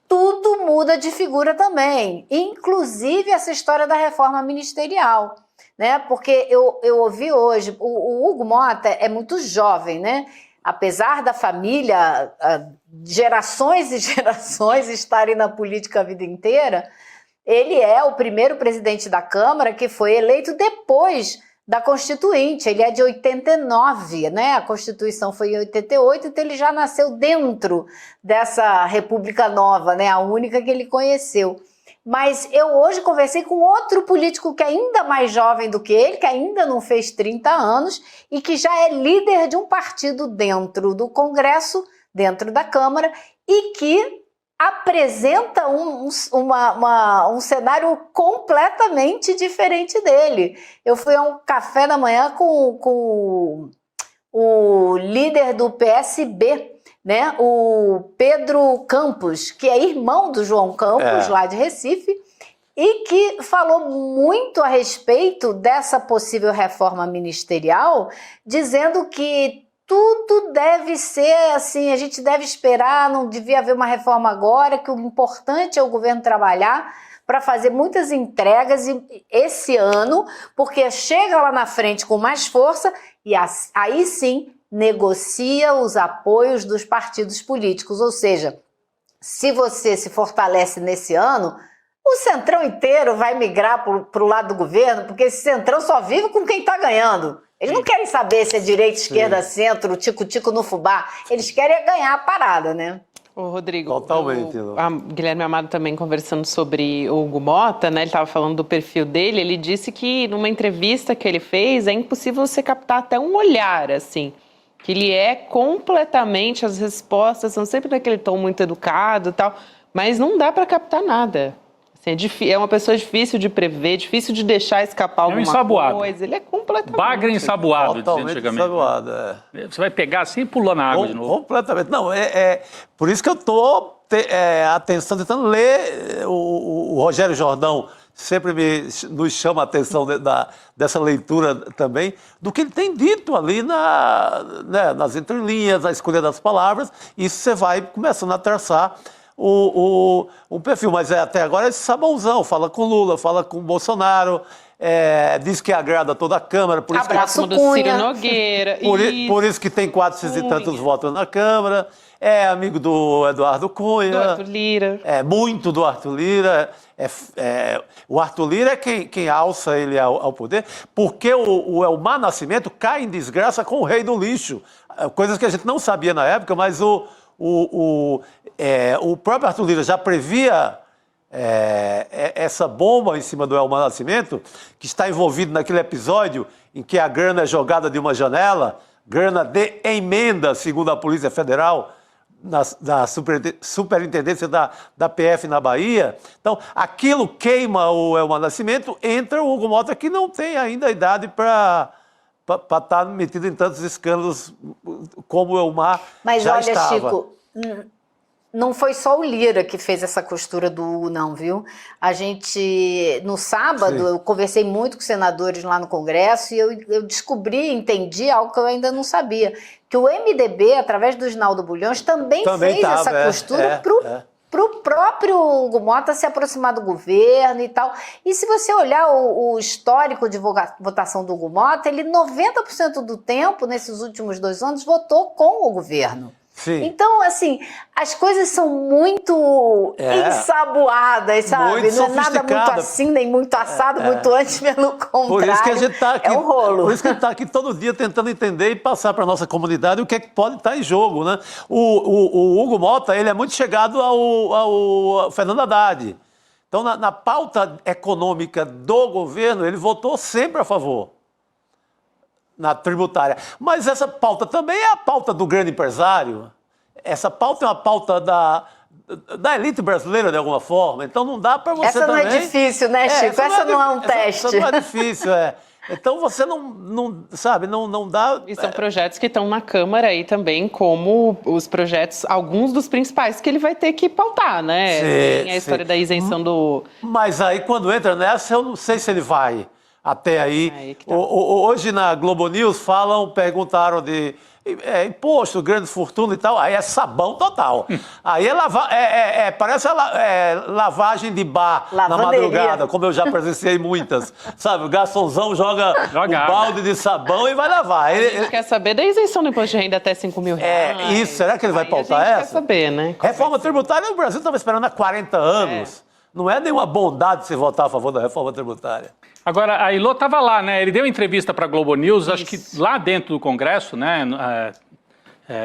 tudo muda de figura também, inclusive essa história da reforma ministerial, né? Porque eu ouvi hoje, o Hugo Mota é muito jovem, né? Apesar da família, gerações e gerações estarem na política a vida inteira, ele é o primeiro presidente da Câmara que foi eleito depois da Constituinte. Ele é de 89, né? A Constituição foi em 88, então ele já nasceu dentro dessa República Nova, né? A única que ele conheceu. Mas eu hoje conversei com outro político que é ainda mais jovem do que ele, que ainda não fez 30 anos e que já é líder de um partido dentro do Congresso, dentro da Câmara, e que apresenta um cenário completamente diferente dele. Eu fui a um café da manhã com o líder do PSB, né, o Pedro Campos, que é irmão do João Campos, lá de Recife, e que falou muito a respeito dessa possível reforma ministerial, dizendo que tudo deve ser assim, a gente deve esperar, não devia haver uma reforma agora, que o importante é o governo trabalhar para fazer muitas entregas esse ano, porque chega lá na frente com mais força e aí sim negocia os apoios dos partidos políticos, ou seja, se você se fortalece nesse ano, o Centrão inteiro vai migrar para o lado do governo, porque esse Centrão só vive com quem está ganhando. Eles não querem saber se é direita, esquerda, centro, tico-tico no fubá. Eles querem ganhar a parada, né? Ô, Rodrigo, totalmente. A Guilherme Amado também conversando sobre o Hugo Mota, né? Ele estava falando do perfil dele, ele disse que numa entrevista que ele fez é impossível você captar até um olhar, assim, que ele é completamente, as respostas são sempre daquele tom muito educado e tal, mas não dá para captar nada. Assim, é uma pessoa difícil de prever, difícil de deixar escapar alguma coisa. Ele é completamente... Bagre ensaboado, totalmente ensaboado, Você vai pegar assim e pular na água de novo. Completamente. Não, por isso que eu estou tentando ler o Rogério Jordão, sempre nos chama a atenção dessa leitura também, do que ele tem dito ali nas entrelinhas, na escolha das palavras. Isso você vai começando a traçar o perfil, mas até agora é esse sabãozão, fala com Lula, fala com Bolsonaro, diz que agrada toda a Câmara, por isso Abraço do Ciro Nogueira. Por isso que tem 400 e tantos votos na Câmara, é amigo do Eduardo Cunha. Do Arthur Lira. Muito do Arthur Lira. O Arthur Lira é quem alça ele ao poder, porque o Elmar Nascimento cai em desgraça com o rei do lixo. Coisas que a gente não sabia na época, mas o próprio Arthur Lira já previa essa bomba em cima do Elmar Nascimento, que está envolvido naquele episódio em que a grana é jogada de uma janela, grana de emenda, segundo a Polícia Federal, da superintendência da PF na Bahia. Então, aquilo queima o Elmar Nascimento, entra o Hugo Mota, que não tem ainda a idade para estar metido em tantos escândalos como o Elmar já estava. Mas olha, Chico, não foi só o Lira que fez essa costura do Hugo, não, viu? A gente, no sábado, eu conversei muito com senadores lá no Congresso e eu entendi algo que eu ainda não sabia, que o MDB, através do Ginaldo Bulhões, também fez essa costura para o próprio Hugo Mota se aproximar do governo e tal. E se você olhar o histórico de votação do Hugo Mota, ele 90% do tempo, nesses últimos 2 anos, votou com o governo. Sim. Então, assim, as coisas são muito ensaboadas, sabe? Muito não é nada muito assim, nem muito assado, muito antes, pelo contrário. Por isso que a gente está aqui, é um rolo. Por isso que a gente está aqui todo dia tentando entender e passar para a nossa comunidade o que é que pode estar em jogo, né? O Hugo Mota, ele é muito chegado ao Fernando Haddad. Então, na pauta econômica do governo, ele votou sempre a favor. Na tributária. Mas essa pauta também é a pauta do grande empresário. Essa pauta é uma pauta da elite brasileira, de alguma forma. Então não dá para você essa também... Essa não é difícil, né, Chico? Essa não é um teste. Essa não é difícil, Então você sabe, não dá... E são projetos que estão na Câmara aí também, como os projetos, alguns dos principais que ele vai ter que pautar, né? Tem a história da isenção do... Mas aí quando entra nessa, eu não sei se ele vai... Até aí, hoje na Globo News perguntaram de imposto, grande fortuna e tal, aí é sabão total. Aí parece lavagem de bar na madrugada, como eu já presenciei muitas. Sabe, o garçonzão joga um balde de sabão e vai lavar. A gente quer saber da isenção do imposto de renda até R$5.000. Isso, será que ele vai pautar essa? essa? Quer saber, né? Reforma tributária, o Brasil estava esperando há 40 anos. Não é nenhuma bondade se votar a favor da reforma tributária. Agora, a Ilô estava lá, né? Ele deu entrevista para a Globo News, acho que lá dentro do Congresso, né?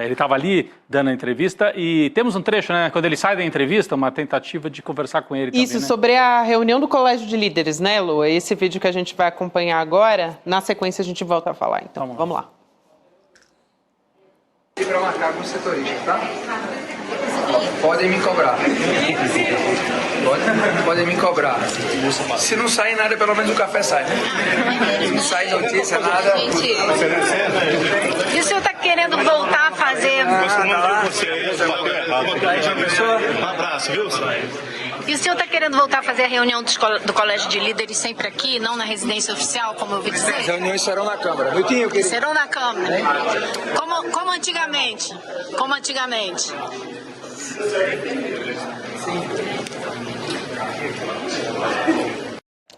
Ele estava ali dando a entrevista e temos um trecho, né? Quando ele sai da entrevista, uma tentativa de conversar com ele também, Isso, sobre a reunião do Colégio de Líderes, né, Elô? Esse vídeo que a gente vai acompanhar agora, na sequência a gente volta a falar. Então, vamos lá. Para marcar com os setoristas, tá? Podem me cobrar. Podem me cobrar. Se não sair nada, pelo menos o café sai, né? Se não sair notícia, nada... E o senhor está querendo voltar a fazer... Um abraço, viu? E o senhor está querendo voltar a fazer a reunião do Colégio de Líderes sempre aqui, não na residência oficial, como eu ouvi dizer? As reuniões serão na Câmara. Serão na Câmara. Como antigamente. Como antigamente.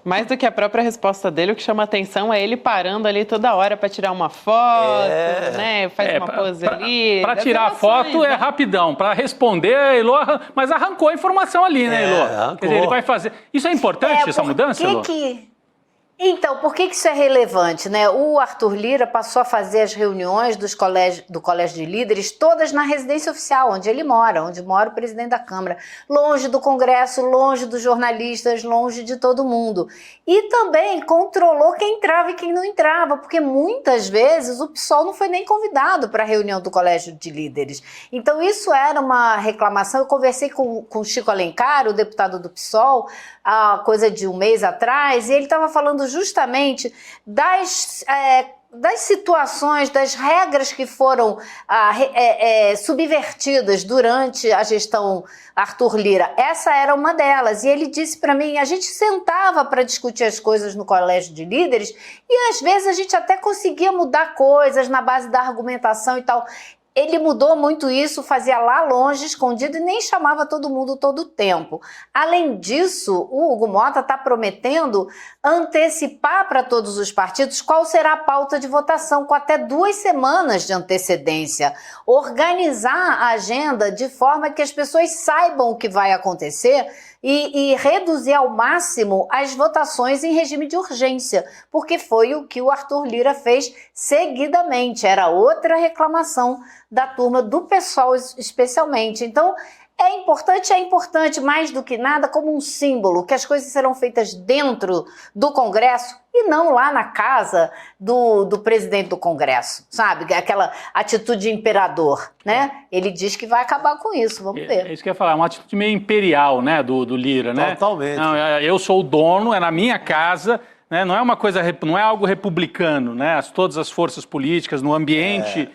Mais do que a própria resposta dele, o que chama atenção é ele parando ali toda hora para tirar uma foto, né? Faz uma pose ali. Para tirar a foto é rapidão, para responder, a Ilô, mas arrancou a informação ali, né, Ilô? Quer dizer, ele vai fazer... Isso é importante, essa mudança, Ilô? Então, por que isso é relevante, né? O Arthur Lira passou a fazer as reuniões do Colégio de Líderes todas na residência oficial, onde ele mora, onde mora o presidente da Câmara, longe do Congresso, longe dos jornalistas, longe de todo mundo. E também controlou quem entrava e quem não entrava, porque muitas vezes o PSOL não foi nem convidado para a reunião do Colégio de Líderes. Então isso era uma reclamação. Eu conversei com o Chico Alencar, o deputado do PSOL, há coisa de um mês atrás, e ele estava falando justamente das situações, das regras que foram subvertidas durante a gestão Arthur Lira. Essa era uma delas. E ele disse para mim, a gente sentava para discutir as coisas no Colégio de Líderes e às vezes a gente até conseguia mudar coisas na base da argumentação e tal. Ele mudou muito isso, fazia lá longe, escondido, e nem chamava todo mundo todo o tempo. Além disso, o Hugo Mota está prometendo antecipar para todos os partidos qual será a pauta de votação, com até 2 semanas de antecedência. Organizar a agenda de forma que as pessoas saibam o que vai acontecer e reduzir ao máximo as votações em regime de urgência, porque foi o que o Arthur Lira fez seguidamente. Era outra reclamação da turma do PSOL especialmente. Então, é importante mais do que nada como um símbolo, que as coisas serão feitas dentro do Congresso e não lá na casa do presidente do Congresso, sabe? Aquela atitude de imperador, né? Ele diz que vai acabar com isso, vamos ver. É isso que eu ia falar, uma atitude meio imperial, né, do Lira, né? Totalmente. Não, eu sou o dono, é na minha casa, né? Não é uma coisa, não é algo republicano, né? Todas as forças políticas no ambiente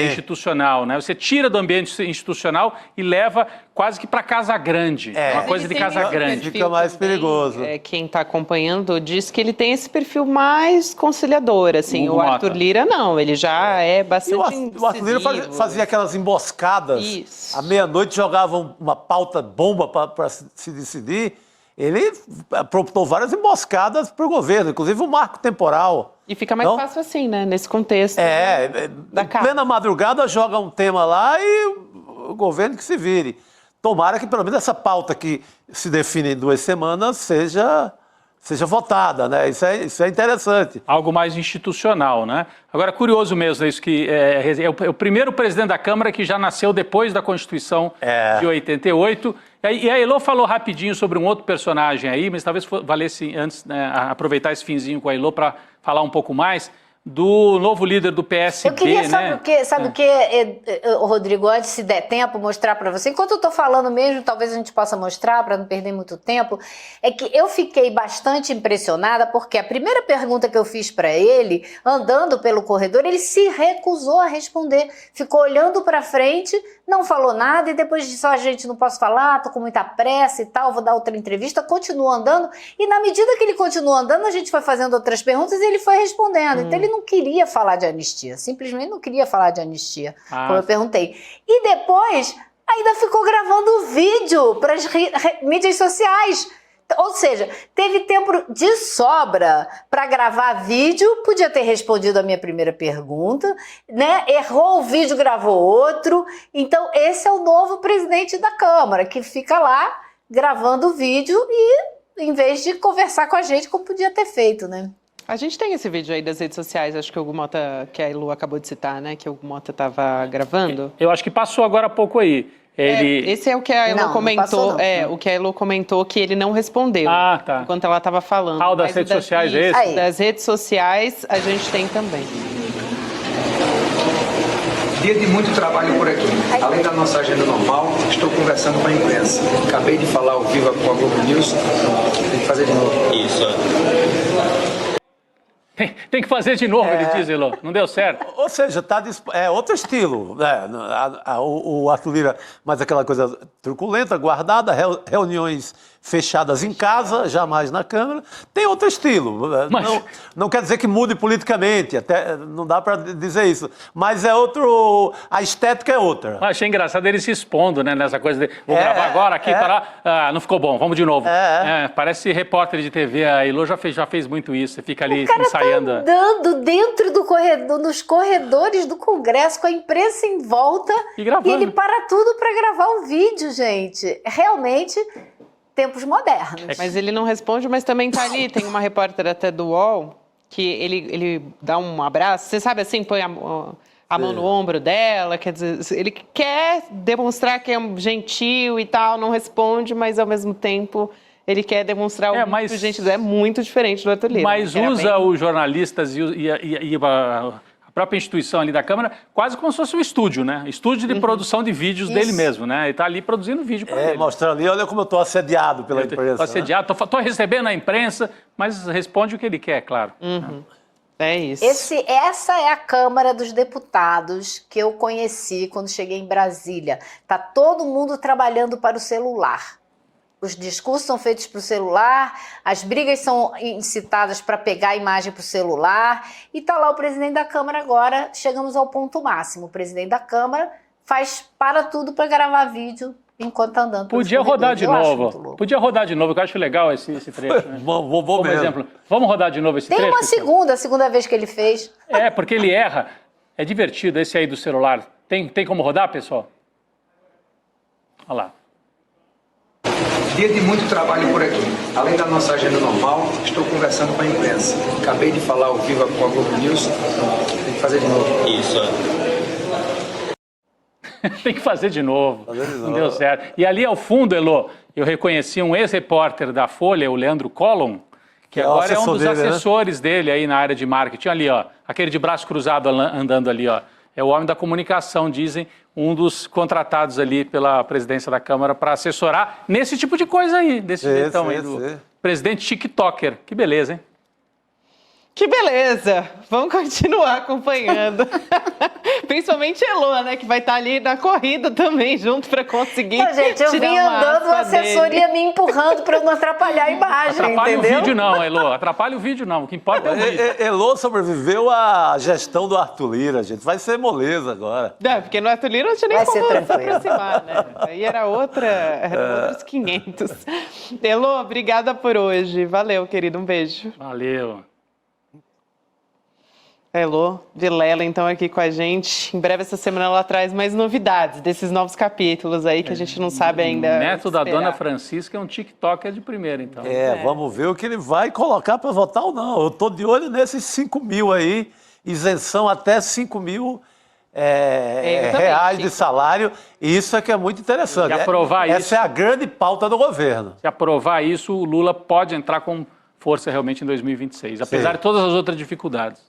institucional, né? Você tira do ambiente institucional e leva quase que para casa grande, uma coisa de casa grande. Fica mais perigoso. Quem está acompanhando diz que ele tem esse perfil mais conciliador, assim. Hugo O Arthur Mota. Lira não, ele já é bastante O Arthur Lira fazia aquelas emboscadas. Isso. À meia-noite jogavam uma pauta bomba para se decidir. Ele propôs várias emboscadas para o governo, inclusive o marco temporal. E fica mais fácil assim, né? Nesse contexto. Em plena madrugada joga um tema lá e o governo que se vire. Tomara que pelo menos essa pauta que se define em 2 semanas seja votada, né? Isso é interessante. Algo mais institucional, né? Agora, curioso mesmo, isso que é o primeiro presidente da Câmara que já nasceu depois da Constituição de 88. E a Elô falou rapidinho sobre um outro personagem aí, mas talvez valesse antes, né, aproveitar esse finzinho com a Elô para falar um pouco mais do novo líder do PSB, eu queria, sabe né? o que, Rodrigo, antes, se der tempo, mostrar para você. Enquanto eu estou falando mesmo, talvez a gente possa mostrar, para não perder muito tempo, é que eu fiquei bastante impressionada, porque a primeira pergunta que eu fiz para ele, andando pelo corredor, ele se recusou a responder. Ficou olhando para frente, não falou nada, e depois disse, gente, não posso falar, estou com muita pressa e tal, vou dar outra entrevista, continua andando, e na medida que ele continua andando, a gente foi fazendo outras perguntas e ele foi respondendo. Então ele não queria falar de anistia, simplesmente não queria falar de anistia, como eu perguntei. E depois, ainda ficou gravando vídeo para as mídias sociais. Ou seja, teve tempo de sobra para gravar vídeo, podia ter respondido a minha primeira pergunta, né? Errou o vídeo, gravou outro. Então, esse é o novo presidente da Câmara, que fica lá gravando vídeo e, em vez de conversar com a gente, como podia ter feito, né? A gente tem esse vídeo aí das redes sociais, acho que o Hugo Mota, que a Elô acabou de citar, né? Que o Hugo Mota estava gravando. Eu acho que passou agora há pouco aí. Esse é o que a Elô comentou. O que a Elô comentou que ele não respondeu. Tá. Enquanto ela estava falando. O das redes sociais, é esse? Das redes sociais, a gente tem também. Dia de muito trabalho por aqui. Além da nossa agenda normal, estou conversando com a imprensa. Acabei de falar ao vivo com a Globo News. Tem que fazer de novo. Isso. Tem que fazer de novo, ele diz, Elô. Não deu certo. Ou seja, é outro estilo. Né? O Arthur Lira, mas aquela coisa truculenta, guardada, reuniões fechadas em casa, jamais na Câmara. Tem outro estilo. Não quer dizer que mude politicamente, até não dá para dizer isso. Mas é outro. A estética é outra. Achei engraçado ele se expondo, né, nessa coisa de vou gravar agora aqui, parar. Não ficou bom, vamos de novo. Parece repórter de TV, a Elô já fez muito isso. Você fica ali ensaiando. Tá andando dentro do corredor, nos corredores do Congresso, com a imprensa em volta. E gravando. E ele para tudo para gravar o vídeo, gente. Realmente. Tempos modernos. Mas ele não responde, mas também tá ali, tem uma repórter até do UOL, que ele dá um abraço, você sabe assim, põe a mão no ombro dela, quer dizer, ele quer demonstrar que é gentil e tal, não responde, mas ao mesmo tempo ele quer demonstrar o muito gentil, é muito diferente do Arthur Lira. Mas usa os jornalistas e a própria instituição ali da Câmara, quase como se fosse um estúdio, né? Estúdio de produção de vídeos dele mesmo, né? Ele tá ali produzindo vídeo para ele. Mostrando ali, olha como eu tô assediado pela imprensa. Tô assediado, tô recebendo a imprensa, mas responde o que ele quer, claro. É isso. Essa é a Câmara dos Deputados que eu conheci quando cheguei em Brasília. Tá todo mundo trabalhando para o celular. Os discursos são feitos para o celular, as brigas são incitadas para pegar a imagem para o celular. E está lá o presidente da Câmara agora, chegamos ao ponto máximo. O presidente da Câmara para tudo para gravar vídeo enquanto está andando. Podia rodar de novo. Podia rodar de novo, que eu acho legal esse trecho. Né? Como exemplo. Vamos rodar de novo esse trecho? Tem uma segunda vez que ele fez. Porque ele erra. É divertido esse aí do celular. Tem como rodar, pessoal? Olha lá. Dia de muito trabalho por aqui. Além da nossa agenda normal, estou conversando com a imprensa. Acabei de falar ao vivo com a Globo News. Tem que fazer de novo. Isso. Tem que fazer de novo. Não deu certo. E ali ao fundo, Elô, eu reconheci um ex-repórter da Folha, o Leandro Collum, que agora é um dos assessores dele aí na área de marketing. Ali, ó, aquele de braço cruzado andando ali, ó. É o homem da comunicação, dizem, um dos contratados ali pela presidência da Câmara para assessorar nesse tipo de coisa aí, desse jeitão aí do presidente TikToker. Que beleza, hein? Que beleza! Vamos continuar acompanhando. Principalmente Elô, né? Que vai estar ali na corrida também, junto para conseguir. Não, gente, eu vim andando, a assessoria me empurrando para eu não atrapalhar a imagem, Atrapalha entendeu? o vídeo não, Elô. Atrapalha o vídeo não. O que importa é o vídeo. Elô sobreviveu à gestão do Arthur Lira, gente. Vai ser moleza agora. Não, porque no Arthur Lira não tinha nem Vai ser como se tranquilo. aproximar, né? Aí era outros 500. Elô, obrigada por hoje. Valeu, querido. Um beijo. Valeu. Elô Vilela, então, aqui com a gente. Em breve, essa semana, ela traz mais novidades desses novos capítulos aí que a gente não sabe ainda. O neto da esperar. Dona Francisca é um TikToker de primeira, então. Vamos ver o que ele vai colocar para votar ou não. Eu estou de olho nesses 5 mil aí, isenção até 5 mil reais de salário. E isso é que é muito interessante. E aprovar isso. Essa é a grande pauta do governo. Se aprovar isso, o Lula pode entrar com força realmente em 2026, apesar de todas as outras dificuldades.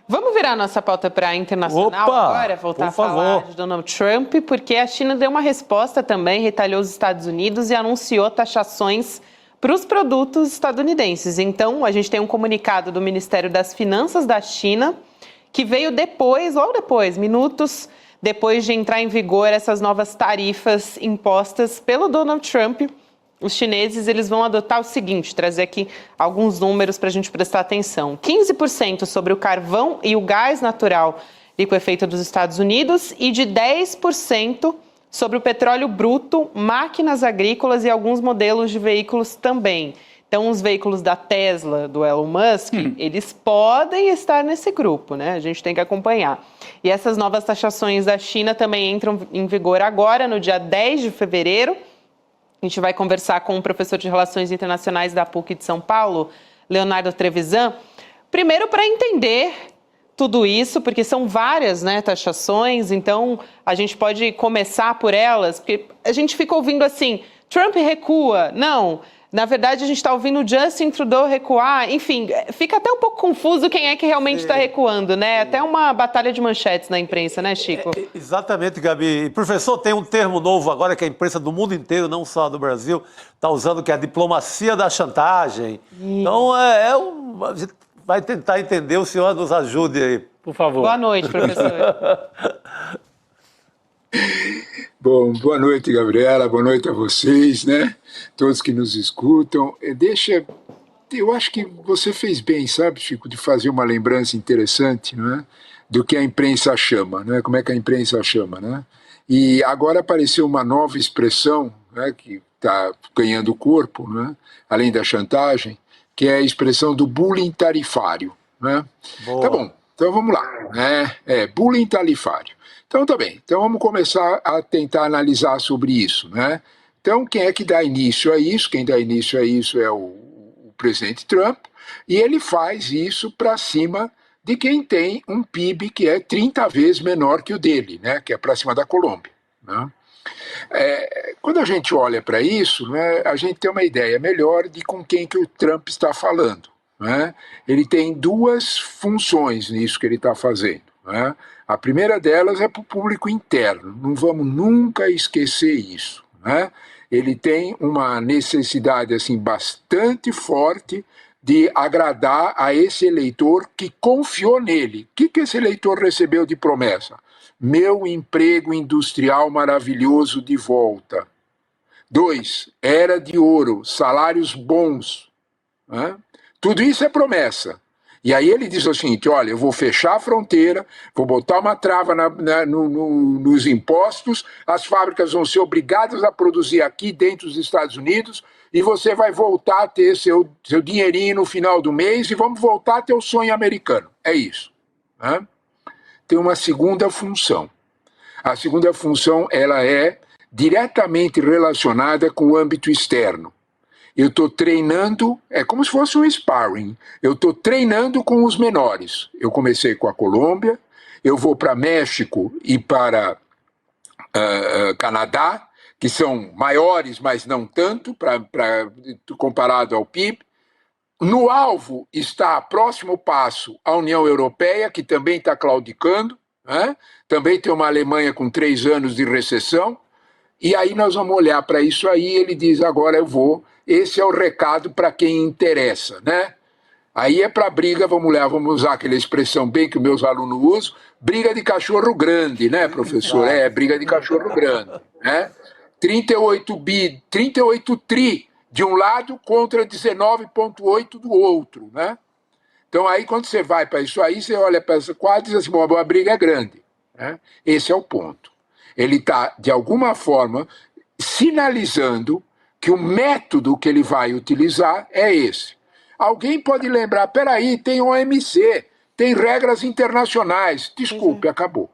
Vamos virar nossa pauta para a internacional agora, voltar a falar de Donald Trump, porque a China deu uma resposta também, retalhou os Estados Unidos e anunciou taxações para os produtos estadunidenses. Então, a gente tem um comunicado do Ministério das Finanças da China, que veio logo depois, minutos depois de entrar em vigor essas novas tarifas impostas pelo Donald Trump. Os chineses eles vão adotar o seguinte, trazer aqui alguns números para a gente prestar atenção. 15% sobre o carvão e o gás natural liquefeito dos Estados Unidos e de 10% sobre o petróleo bruto, máquinas agrícolas e alguns modelos de veículos também. Então, os veículos da Tesla, do Elon Musk, eles podem estar nesse grupo, né? A gente tem que acompanhar. E essas novas taxações da China também entram em vigor agora, no dia 10 de fevereiro. A gente vai conversar com o professor de Relações Internacionais da PUC de São Paulo, Leonardo Trevisan, primeiro para entender tudo isso, porque são várias, né, taxações, então a gente pode começar por elas, porque a gente fica ouvindo assim, Trump recua, não, na verdade a gente está ouvindo o Justin Trudeau recuar, enfim, fica até um pouco confuso quem é que realmente está recuando, né, até uma batalha de manchetes na imprensa, né, Chico? Exatamente, Gabi. Professor, tem um termo novo agora que a imprensa do mundo inteiro, não só do Brasil, está usando, que é a diplomacia da chantagem. Então, a gente vai tentar entender, o senhor nos ajude aí. Por favor. Boa noite, professor. Bom, boa noite, Gabriela, boa noite a vocês, né? Todos que nos escutam. Eu acho que você fez bem, sabe, Chico, de fazer uma lembrança interessante, não é? Do que a imprensa chama, né? Como é que a imprensa chama, né? E agora apareceu uma nova expressão, né, que está ganhando corpo, né? Além da chantagem, que é a expressão do bullying tarifário, né? Boa. Tá bom, então vamos lá, né? Bullying tarifário. Então tá bem, então vamos começar a tentar analisar sobre isso, né? Então quem é que dá início a isso? Quem dá início a isso é o presidente Trump, e ele faz isso para cima de quem tem um PIB que é 30 vezes menor que o dele, né? Que é para cima da Colômbia, né? Quando a gente olha para isso, né, a gente tem uma ideia melhor de com quem que o Trump está falando, né? Ele tem duas funções nisso que ele está fazendo, né? A primeira delas é para o público interno, não vamos nunca esquecer isso, né? Ele tem uma necessidade assim, bastante forte de agradar a esse eleitor que confiou nele. O que esse eleitor recebeu de promessa? Meu emprego industrial maravilhoso de volta. 2, era de ouro, salários bons, né? Tudo isso é promessa. E aí ele diz o seguinte, olha, eu vou fechar a fronteira, vou botar uma trava nos impostos, as fábricas vão ser obrigadas a produzir aqui dentro dos Estados Unidos e você vai voltar a ter seu dinheirinho no final do mês e vamos voltar a ter o sonho americano. É isso, né? Tem uma segunda função. A segunda função ela é diretamente relacionada com o âmbito externo. Eu estou treinando, é como se fosse um sparring, eu estou treinando com os menores. Eu comecei com a Colômbia, eu vou para México e para Canadá, que são maiores, mas não tanto, comparado ao PIB. No alvo está, próximo passo, a União Europeia, que também está claudicando, né? Também tem uma Alemanha com 3 anos de recessão, e aí nós vamos olhar para isso aí, ele diz, agora eu vou... Esse é o recado para quem interessa, né? Aí é para briga, vamos usar aquela expressão bem que meus alunos usam, briga de cachorro grande, né, professor? É, briga de cachorro grande, né? 38 tri de um lado contra 19,8 do outro, né? Então aí quando você vai para isso aí, você olha para essa quadra e diz assim, bom, a briga é grande, né? Esse é o ponto. Ele está, de alguma forma, sinalizando que o método que ele vai utilizar é esse. Alguém pode lembrar, peraí, tem OMC, tem regras internacionais. Desculpe, acabou.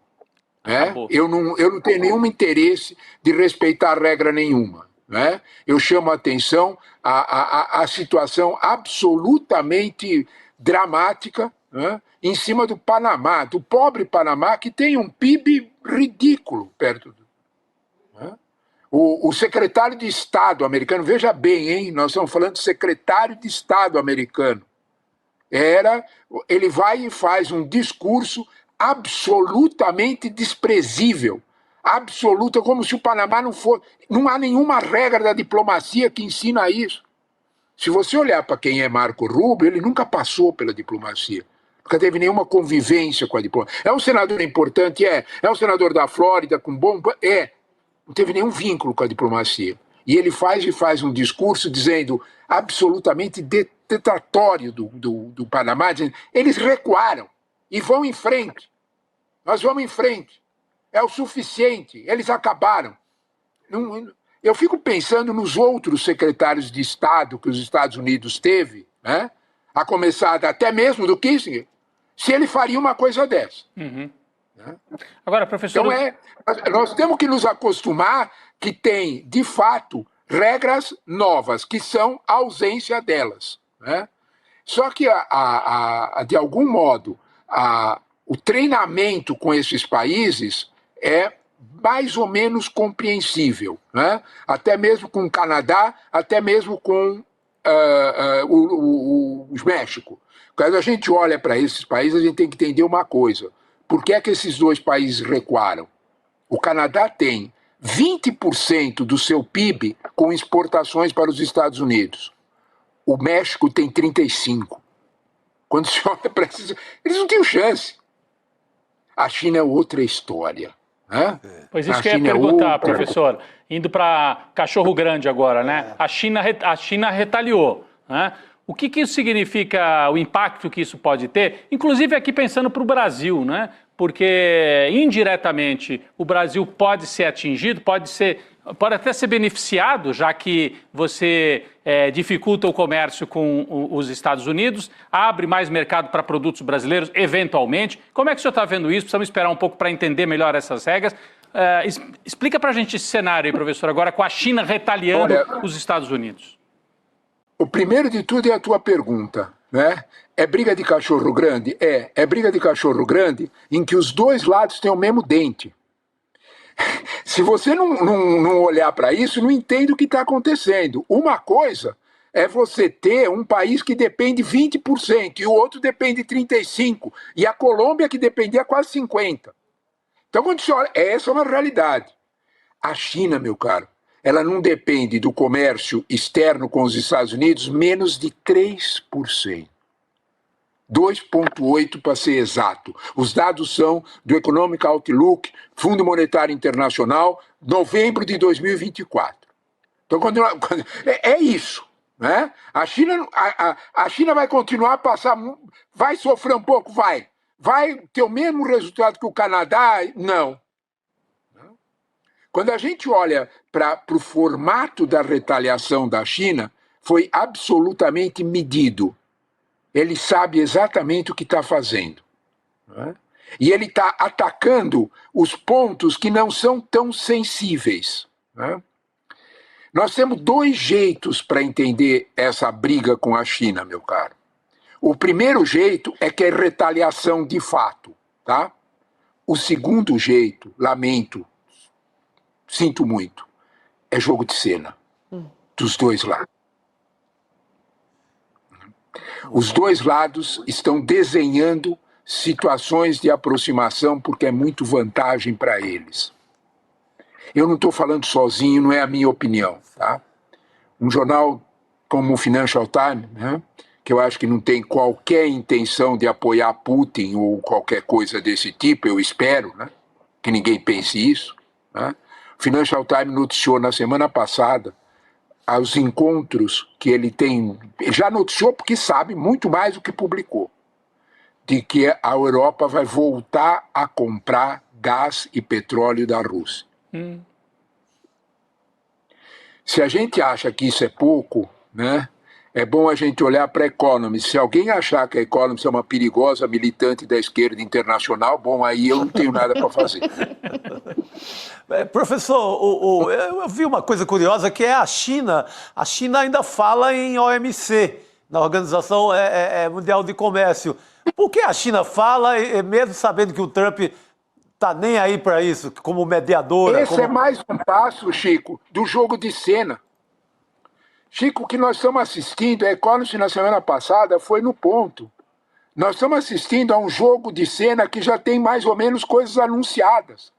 Acabou. Eu não tenho nenhum interesse de respeitar regra nenhuma. Né? Eu chamo a atenção à situação absolutamente dramática, né? Em cima do Panamá, do pobre Panamá, que tem um PIB ridículo perto do... Né? O secretário de Estado americano, veja bem, hein? Nós estamos falando de secretário de Estado americano. Ele vai e faz um discurso absolutamente desprezível, absoluta, como se o Panamá não fosse... Não há nenhuma regra da diplomacia que ensina isso. Se você olhar para quem é Marco Rubio, ele nunca passou pela diplomacia. Nunca teve nenhuma convivência com a diplomacia. É um senador importante? É um senador da Flórida com bom... Não teve nenhum vínculo com a diplomacia. E ele faz um discurso dizendo absolutamente detratório do Panamá, dizendo, eles recuaram e vão em frente. Nós vamos em frente. É o suficiente. Eles acabaram. Eu fico pensando nos outros secretários de Estado que os Estados Unidos teve, né? A começar até mesmo do Kissinger, se ele faria uma coisa dessa. Uhum. Né? Agora, professor... Então nós temos que nos acostumar que tem, de fato, regras novas, que são a ausência delas. Né? Só que, de algum modo, o treinamento com esses países é mais ou menos compreensível, né? Até mesmo com o Canadá, até mesmo com o México. Quando a gente olha para esses países, a gente tem que entender uma coisa. Por que é que esses dois países recuaram? O Canadá tem 20% do seu PIB com exportações para os Estados Unidos. O México tem 35%. Quando se olha para esses... Eles não têm chance. A China é outra história. Né? Pois isso que eu ia perguntar, professor. Indo para cachorro grande agora, né? A China retaliou, né? O que isso significa, o impacto que isso pode ter? Inclusive aqui pensando para o Brasil, né? Porque indiretamente o Brasil pode ser atingido, pode até ser beneficiado, já que você dificulta o comércio com os Estados Unidos, abre mais mercado para produtos brasileiros, eventualmente. Como é que o senhor está vendo isso? Precisamos esperar um pouco para entender melhor essas regras. Explica para a gente esse cenário aí, professor, agora com a China retaliando os Estados Unidos. O primeiro de tudo é a tua pergunta, né? É briga de cachorro grande? É briga de cachorro grande em que os dois lados têm o mesmo dente. Se você não olhar para isso, não entende o que está acontecendo. Uma coisa é você ter um país que depende 20% e o outro depende 35%, e a Colômbia que dependia quase 50%. Então, quando você olha, essa é uma realidade. A China, meu caro, ela não depende do comércio externo com os Estados Unidos menos de 3%. 2,8% para ser exato. Os dados são do Economic Outlook, Fundo Monetário Internacional, novembro de 2024. Então, é isso. Né? A China vai continuar a passar, vai sofrer um pouco? Vai ter o mesmo resultado que o Canadá? Não. Quando a gente olha para o formato da retaliação da China, foi absolutamente medido. Ele sabe exatamente o que está fazendo. Né? E ele está atacando os pontos que não são tão sensíveis. Né? Nós temos dois jeitos para entender essa briga com a China, meu caro. O primeiro jeito é que é retaliação de fato. Tá? O segundo jeito, lamento, sinto muito, é jogo de cena. Dos dois lados. Os dois lados estão desenhando situações de aproximação porque é muito vantagem para eles. Eu não estou falando sozinho, não é a minha opinião. Tá? Um jornal como o Financial Times, né, que eu acho que não tem qualquer intenção de apoiar Putin ou qualquer coisa desse tipo, eu espero, né? Que ninguém pense isso. Né? O Financial Times noticiou na semana passada os encontros que ele tem, já noticiou porque sabe muito mais do que publicou, de que a Europa vai voltar a comprar gás e petróleo da Rússia. Se a gente acha que isso é pouco, né? É bom a gente olhar para a Economist. Se alguém achar que a Economist é uma perigosa militante da esquerda internacional, bom, aí eu não tenho nada para fazer. Professor, eu vi uma coisa curiosa que é a China. A China ainda fala em OMC, na Organização Mundial de Comércio. Por que a China fala, mesmo sabendo que o Trump está nem aí para isso, como mediadora? Esse é mais um passo, Chico, do jogo de cena. Chico, o que nós estamos assistindo, a Economist na semana passada foi no ponto. Nós estamos assistindo a um jogo de cena que já tem mais ou menos coisas anunciadas.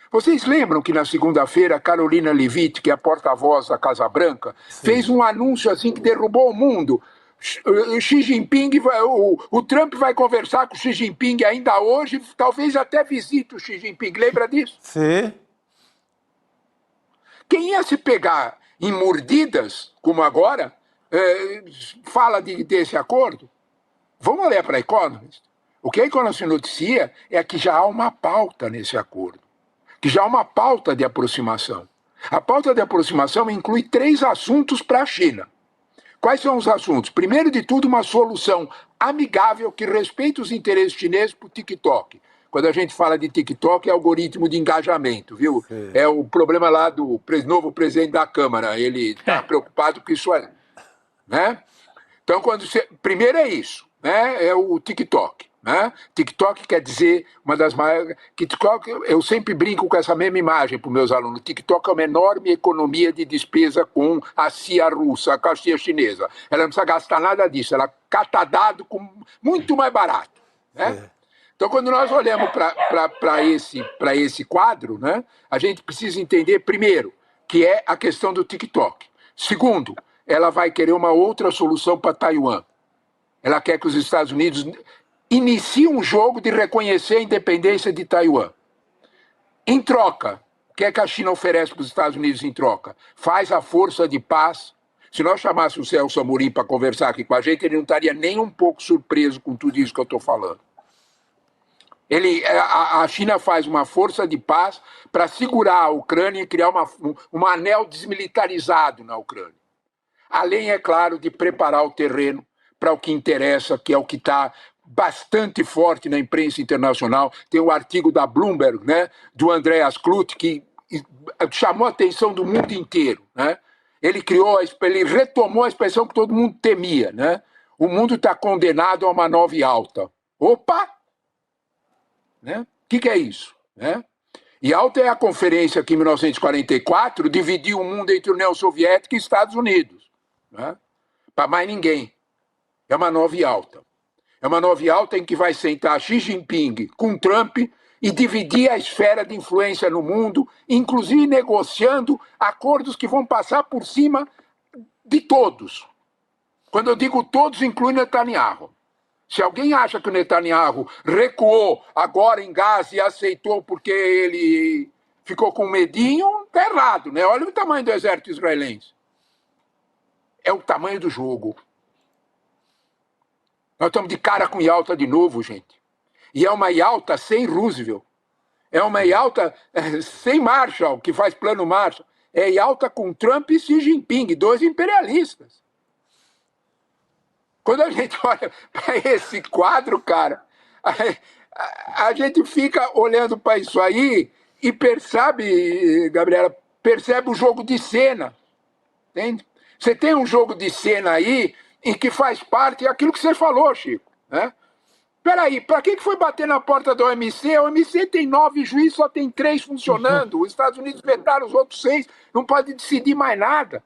Vocês lembram que na segunda-feira a Carolina Leavitt, que é a porta-voz da Casa Branca, fez um anúncio assim que derrubou o mundo? Xi Jinping, o Trump vai conversar com o Xi Jinping ainda hoje, talvez até visite o Xi Jinping. Lembra disso? Sim. Quem ia se pegar em mordidas, como agora, fala desse acordo? Vamos olhar para a Economist. O que a Economist noticia é que já há uma pauta nesse acordo, que já há uma pauta de aproximação. A pauta de aproximação inclui 3 assuntos para a China. Quais são os assuntos? Primeiro de tudo, uma solução amigável que respeite os interesses chineses para o TikTok. Quando a gente fala de TikTok, é algoritmo de engajamento, viu? Sim. É o problema lá do novo presidente da Câmara. Ele está preocupado com isso aí. Né? Então, primeiro é isso, né? É o TikTok. Né? TikTok quer dizer uma das maiores... TikTok, eu sempre brinco com essa mesma imagem para os meus alunos. TikTok é uma enorme economia de despesa com a CIA russa, com a CIA chinesa. Ela não precisa gastar nada disso. Ela cata dado com muito mais barato. Né? Então, quando nós olhamos para esse quadro, né, a gente precisa entender, primeiro, que é a questão do TikTok. Segundo, ela vai querer uma outra solução para Taiwan. Ela quer que os Estados Unidos iniciem um jogo de reconhecer a independência de Taiwan. Em troca, o que é que a China oferece para os Estados Unidos em troca? Faz a força de paz. Se nós chamássemos o Celso Amorim para conversar aqui com a gente, ele não estaria nem um pouco surpreso com tudo isso que eu estou falando. A China faz uma força de paz para segurar a Ucrânia e criar um anel desmilitarizado na Ucrânia. Além, é claro, de preparar o terreno para o que interessa, que é o que está bastante forte na imprensa internacional. Tem um artigo da Bloomberg, né, do Andreas Kluth, que chamou a atenção do mundo inteiro. Né? Ele retomou a expressão que todo mundo temia. Né? O mundo está condenado a uma nova alta. Opa! Né? O que é isso? Né? E Alta é a conferência que, em 1944, dividiu o mundo entre União Soviética e Estados Unidos. Né? Para mais ninguém. É uma nova Alta. É uma nova Alta em que vai sentar Xi Jinping com Trump e dividir a esfera de influência no mundo, inclusive negociando acordos que vão passar por cima de todos. Quando eu digo todos, inclui Netanyahu. Se alguém acha que o Netanyahu recuou agora em Gaza e aceitou porque ele ficou com medinho, está errado, né? Olha o tamanho do exército israelense. É o tamanho do jogo. Nós estamos de cara com Yalta de novo, gente. E é uma Yalta sem Roosevelt. É uma Yalta sem Marshall, que faz plano Marshall. É Yalta com Trump e Xi Jinping, 2 imperialistas. Quando a gente olha para esse quadro, cara, a gente fica olhando para isso aí e percebe, Gabriela, percebe o jogo de cena. Entende? Você tem um jogo de cena aí em que faz parte aquilo que você falou, Chico. Né? Peraí, para que foi bater na porta da OMC? A OMC tem 9 juízes, só tem 3 funcionando. Os Estados Unidos vetaram os outros 6, não pode decidir mais nada.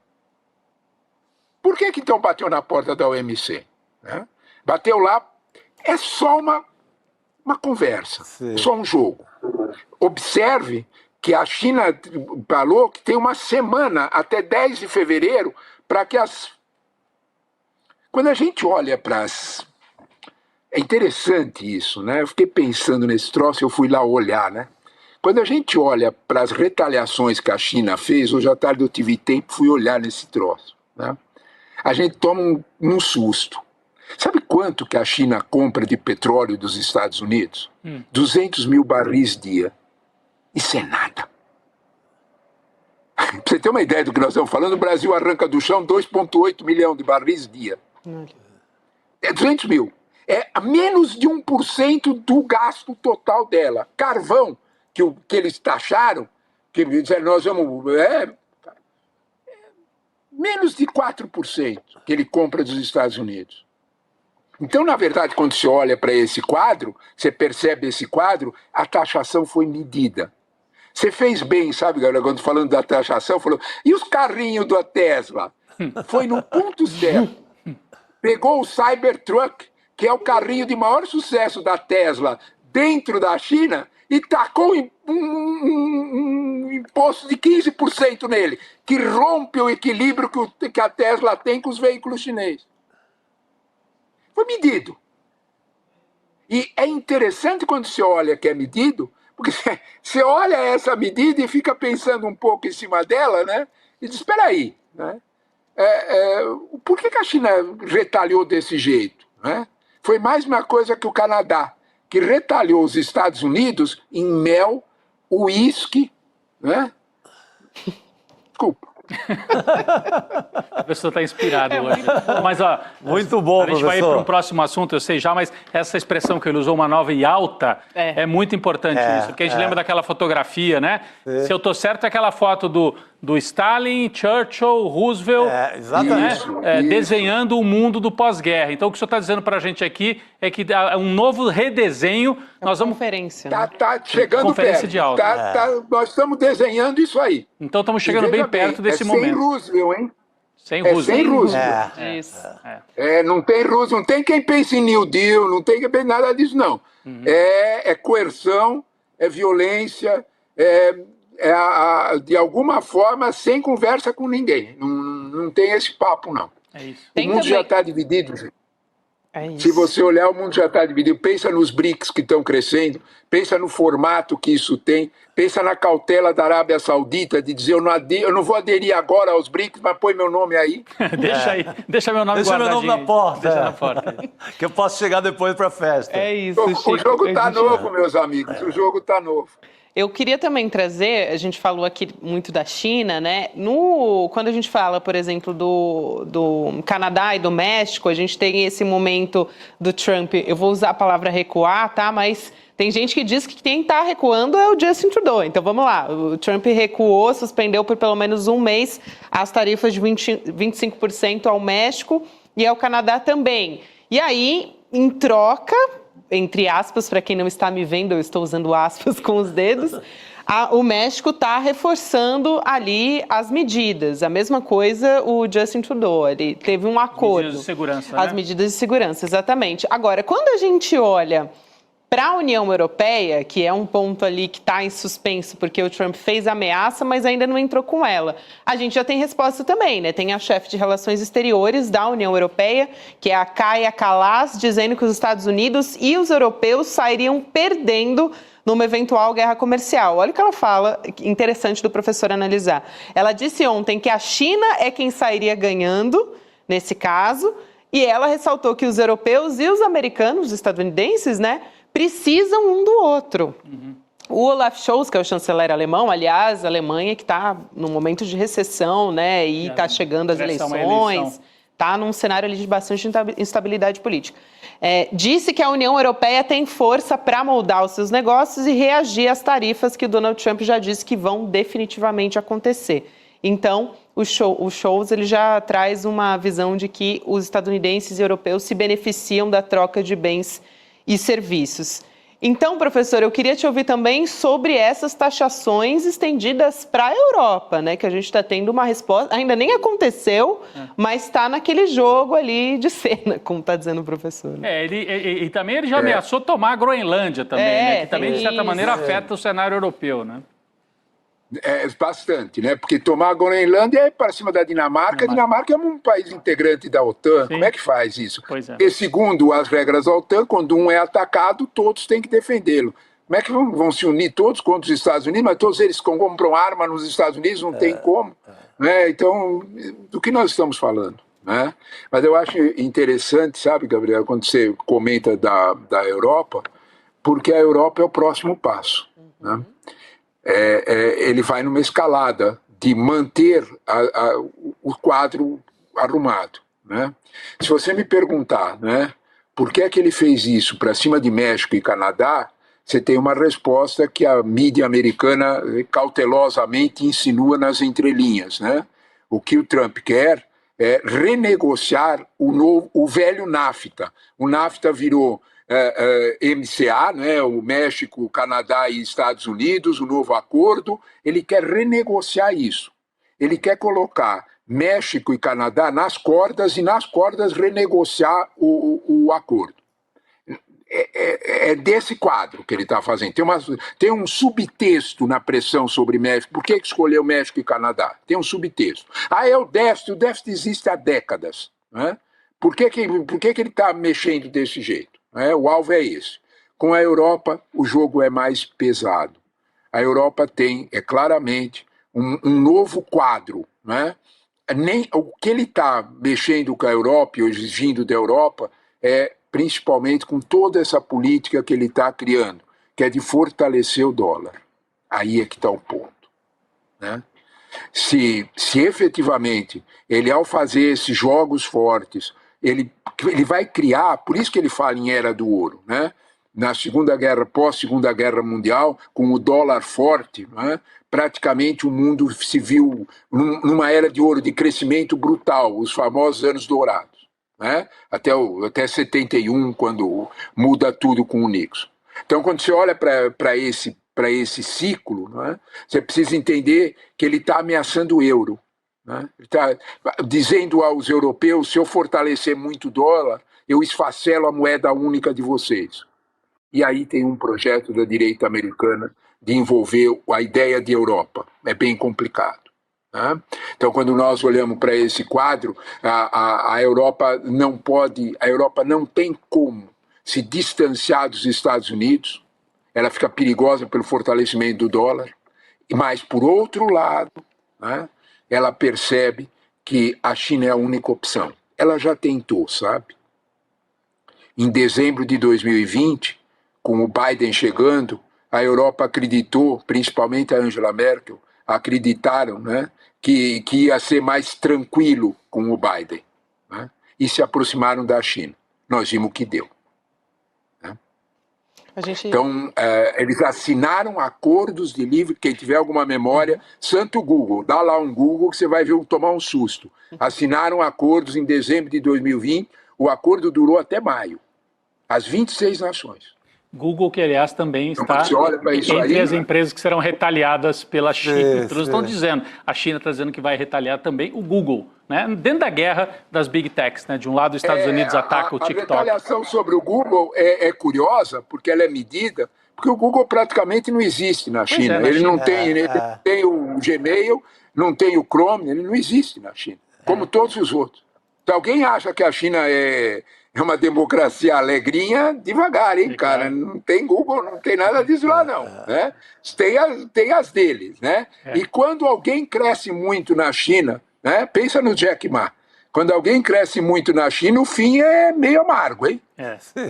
Por que então bateu na porta da OMC? Né? Bateu lá, é só uma conversa, só um jogo. Observe que a China falou que tem uma semana, até 10 de fevereiro, para que as Quando a gente olha para as... É interessante isso, né? Eu fiquei pensando nesse troço, eu fui lá olhar, né? Quando a gente olha para as retaliações que a China fez, hoje à tarde eu tive tempo, fui olhar nesse troço, né? A gente toma um susto. Sabe quanto que a China compra de petróleo dos Estados Unidos? 200 mil barris dia. Isso é nada. Pra você ter uma ideia do que nós estamos falando, o Brasil arranca do chão 2,8 milhão de barris dia. É 200 mil. É menos de 1% do gasto total dela. Carvão, que eles taxaram, que disseram, nós vamos... menos de 4% que ele compra dos Estados Unidos. Então, na verdade, quando você olha para esse quadro, você percebe esse quadro, a taxação foi medida. Você fez bem, sabe, galera, quando falando da taxação, falou, e os carrinhos da Tesla? Foi no ponto certo. Pegou o Cybertruck, que é o carrinho de maior sucesso da Tesla, dentro da China, e tacou um imposto de 15% nele, que rompe o equilíbrio que a Tesla tem com os veículos chineses. Foi medido. E é interessante quando você olha que é medido, porque você olha essa medida e fica pensando um pouco em cima dela, né? E diz, espera aí, né? Por que a China retaliou desse jeito, né? Foi mais uma coisa que o Canadá, que retalhou os Estados Unidos em mel, uísque, né? Desculpa. A pessoa está inspirada hoje. Mas, ó, muito bom, a gente vai ir para um próximo assunto, eu sei já, mas essa expressão que ele usou, uma nova e alta, é muito importante isso. Porque a gente lembra daquela fotografia, né? Se eu estou certo, é aquela foto do Stalin, Churchill, Roosevelt, exatamente. Né? Desenhando o mundo do pós-guerra. Então, o que o senhor está dizendo para a gente aqui é que um novo redesenho. Nós vamos... Conferência. Tá chegando conferência perto. de alta. Nós estamos desenhando isso aí. Então, estamos chegando bem perto desse momento. Sem Roosevelt, hein? Sem Roosevelt. Sem Roosevelt. Não tem Roosevelt, não tem quem pense em New Deal, não tem quem pense nada disso, não. É coerção, é violência, de alguma forma, sem conversa com ninguém. Não tem esse papo, não. É isso. O mundo já está dividido, gente. É isso. Se você olhar, o mundo já está dividido. Pensa nos BRICS que estão crescendo, pensa no formato que isso tem, pensa na cautela da Arábia Saudita de dizer eu não vou aderir agora aos BRICS, mas põe meu nome aí. Deixa aí, deixa meu nome guardadinho. Deixa meu nome na porta. Deixa na porta. Que eu posso chegar depois para a festa. É isso, O jogo está novo, meus amigos, o jogo está novo. Eu queria também trazer, a gente falou aqui muito da China, né? Quando a gente fala, por exemplo, do Canadá e do México, a gente tem esse momento do Trump, eu vou usar a palavra recuar, tá? Mas tem gente que diz que quem está recuando é o Justin Trudeau. Então vamos lá, o Trump recuou, suspendeu por pelo menos um mês as tarifas de 25% ao México e ao Canadá também. E aí, em troca, entre aspas, para quem não está me vendo, eu estou usando aspas com os dedos, o México está reforçando ali as medidas. A mesma coisa o Justin Trudeau, ele teve um acordo. Medidas de segurança, As né? medidas de segurança, exatamente. Agora, quando a gente olha para a União Europeia, que é um ponto ali que está em suspenso, porque o Trump fez ameaça, mas ainda não entrou com ela. A gente já tem resposta também, né? Tem a chefe de Relações Exteriores da União Europeia, que é a Kaja Kallas, dizendo que os Estados Unidos e os europeus sairiam perdendo numa eventual guerra comercial. Olha o que ela fala, interessante do professor analisar. Ela disse ontem que a China é quem sairia ganhando nesse caso, e ela ressaltou que os europeus e os americanos, os estadunidenses, né, precisam um do outro. O Olaf Scholz, que é o chanceler alemão, aliás, a Alemanha que está num momento de recessão, né, e está chegando as eleições, está num cenário ali de bastante instabilidade política. Disse que a União Europeia tem força para moldar os seus negócios e reagir às tarifas que o Donald Trump já disse que vão definitivamente acontecer. Então, o Scholz ele já traz uma visão de que os estadunidenses e europeus se beneficiam da troca de bens e serviços. Então, professor, eu queria te ouvir também sobre essas taxações estendidas para a Europa, né? Que a gente está tendo uma resposta, ainda nem aconteceu, mas está naquele jogo ali de cena, como está dizendo o professor. Né? E também ele já ameaçou tomar a Groenlândia também, né? Que também, de certa maneira, afeta o cenário europeu, né? Bastante, né? Porque tomar a Groenlândia é para cima da Dinamarca. A Dinamarca é um país integrante da OTAN. Sim. Como é que faz isso? Pois é. E segundo as regras da OTAN, quando um é atacado, todos têm que defendê-lo. Como é que vão se unir todos contra os Estados Unidos? Mas todos eles compram arma nos Estados Unidos, não tem como. Né? Então, do que nós estamos falando? Né? Mas eu acho interessante, sabe, Gabriel, quando você comenta da Europa, porque a Europa é o próximo passo. Né? Ele vai numa escalada de manter o quadro arrumado. Né? Se você me perguntar, né, por que é que ele fez isso para cima de México e Canadá, você tem uma resposta que a mídia americana cautelosamente insinua nas entrelinhas. Né? O que o Trump quer é renegociar o velho NAFTA. O NAFTA virou MCA, né, o México, Canadá e Estados Unidos, o novo acordo. Ele quer renegociar isso. Ele quer colocar México e Canadá nas cordas e nas cordas renegociar o acordo. É desse quadro que ele está fazendo. Tem um subtexto na pressão sobre México. Por que escolheu México e Canadá? Tem um subtexto. É o déficit existe há décadas. Né? Por que ele está mexendo desse jeito? O alvo é esse. Com a Europa, o jogo é mais pesado. A Europa tem, claramente, um novo quadro. Né? O que ele está mexendo com a Europa, e exigindo da Europa, principalmente com toda essa política que ele está criando, que é de fortalecer o dólar. Aí é que está o ponto. Né? Se efetivamente ele, ao fazer esses jogos fortes, ele vai criar, por isso que ele fala em era do ouro, né? Na pós-Segunda Guerra Mundial, com o dólar forte, né? Praticamente o mundo se viu numa era de ouro, de crescimento brutal, os famosos anos dourados. Né? Até 71, quando muda tudo com o Nixon. Então, quando você olha para esse ciclo, né, você precisa entender que ele está ameaçando o euro. Né? Ele está dizendo aos europeus, se eu fortalecer muito o dólar, eu esfacelo a moeda única de vocês. E aí tem um projeto da direita americana de envolver a ideia de Europa. É bem complicado. Né? Então, quando nós olhamos para esse quadro, a Europa não tem como se distanciar dos Estados Unidos, ela fica perigosa pelo fortalecimento do dólar, mas, por outro lado, né, ela percebe que a China é a única opção. Ela já tentou, sabe? Em dezembro de 2020, com o Biden chegando, a Europa acreditou, principalmente a Angela Merkel, acreditaram, né, que ia ser mais tranquilo com o Biden, né, e se aproximaram da China. Nós vimos o que deu. Né? Então, eles assinaram acordos de livre, quem tiver alguma memória, santo Google, dá lá um Google que você vai ver tomar um susto. Assinaram acordos em dezembro de 2020, o acordo durou até maio, as 26 nações. Google, que aliás também está entre as empresas que serão retaliadas pela China. Todos estão dizendo, a China está dizendo que vai retaliar também o Google, né? Dentro da guerra das Big Techs, né? De um lado os Estados Unidos ataca o TikTok. A retaliação sobre o Google é curiosa, porque ela é medida, porque o Google praticamente não existe na China. Ele não tem, ele tem o Gmail, não tem o Chrome, ele não existe na China, como todos os outros. Se alguém acha que a China é uma democracia alegrinha, devagar, hein, cara? Não tem Google, não tem nada disso lá, não. Né? Tem as deles, né? E quando alguém cresce muito na China, né? Pensa no Jack Ma. Quando alguém cresce muito na China, o fim é meio amargo, hein?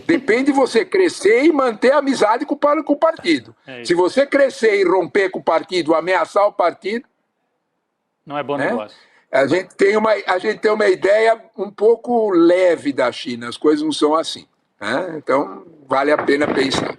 Depende de você crescer e manter a amizade com o partido. Se você crescer e romper com o partido, ameaçar o partido... Não é bom negócio. A gente tem uma ideia um pouco leve da China, as coisas não são assim. Né? Então, vale a pena pensar.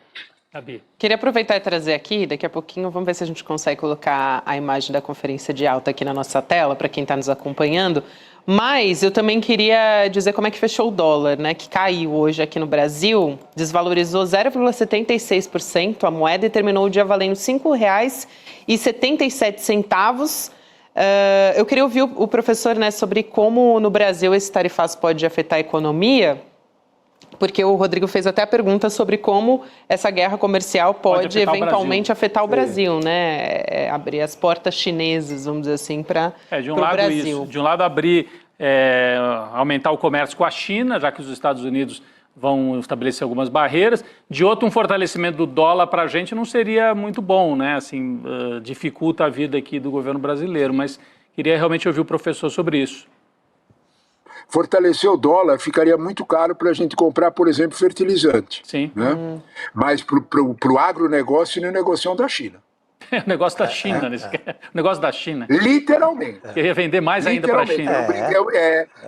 Queria aproveitar e trazer aqui, daqui a pouquinho, vamos ver se a gente consegue colocar a imagem da conferência de alta aqui na nossa tela, para quem está nos acompanhando. Mas eu também queria dizer como é que fechou o dólar, né? Que caiu hoje aqui no Brasil, desvalorizou 0,76%, a moeda e terminou o dia valendo R$ 5,77. Eu queria ouvir o professor, né, sobre como no Brasil esse tarifaço pode afetar a economia, porque o Rodrigo fez até a pergunta sobre como essa guerra comercial pode eventualmente afetar o Brasil, né? Abrir as portas chinesas, vamos dizer assim, para o Brasil. De um lado, aumentar o comércio com a China, já que os Estados Unidos vão estabelecer algumas barreiras. De outro, um fortalecimento do dólar para a gente não seria muito bom, né? Assim, dificulta a vida aqui do governo brasileiro, mas queria realmente ouvir o professor sobre isso. Fortalecer o dólar ficaria muito caro para a gente comprar, por exemplo, fertilizante. Sim. Né? Mas para o agronegócio não negociam da China. O negócio da China, o negócio da China. Literalmente. Queria vender mais ainda para a China.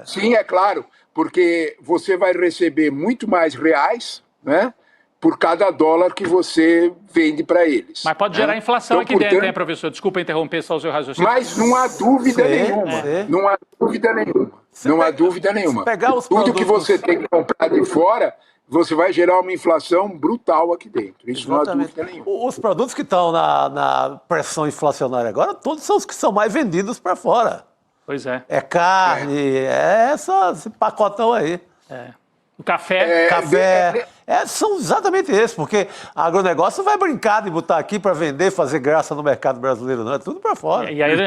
Sim, é claro, porque você vai receber muito mais reais, né, por cada dólar que você vende para eles. Mas pode gerar inflação então, aqui dentro, hein, professor? Desculpa interromper só o seu raciocínio. Mas não há dúvida nenhuma. Não há dúvida nenhuma. Não há dúvida nenhuma. Tudo que você tem que comprar de fora, você vai gerar uma inflação brutal aqui dentro. Isso não há dúvida nenhuma. Os produtos que estão na pressão inflacionária agora, todos são os que são mais vendidos para fora. Pois é. É carne, esse pacotão aí. O café. São exatamente esses, porque agronegócio vai brincar de botar aqui para vender, fazer graça no mercado brasileiro, não, é tudo para fora. E aí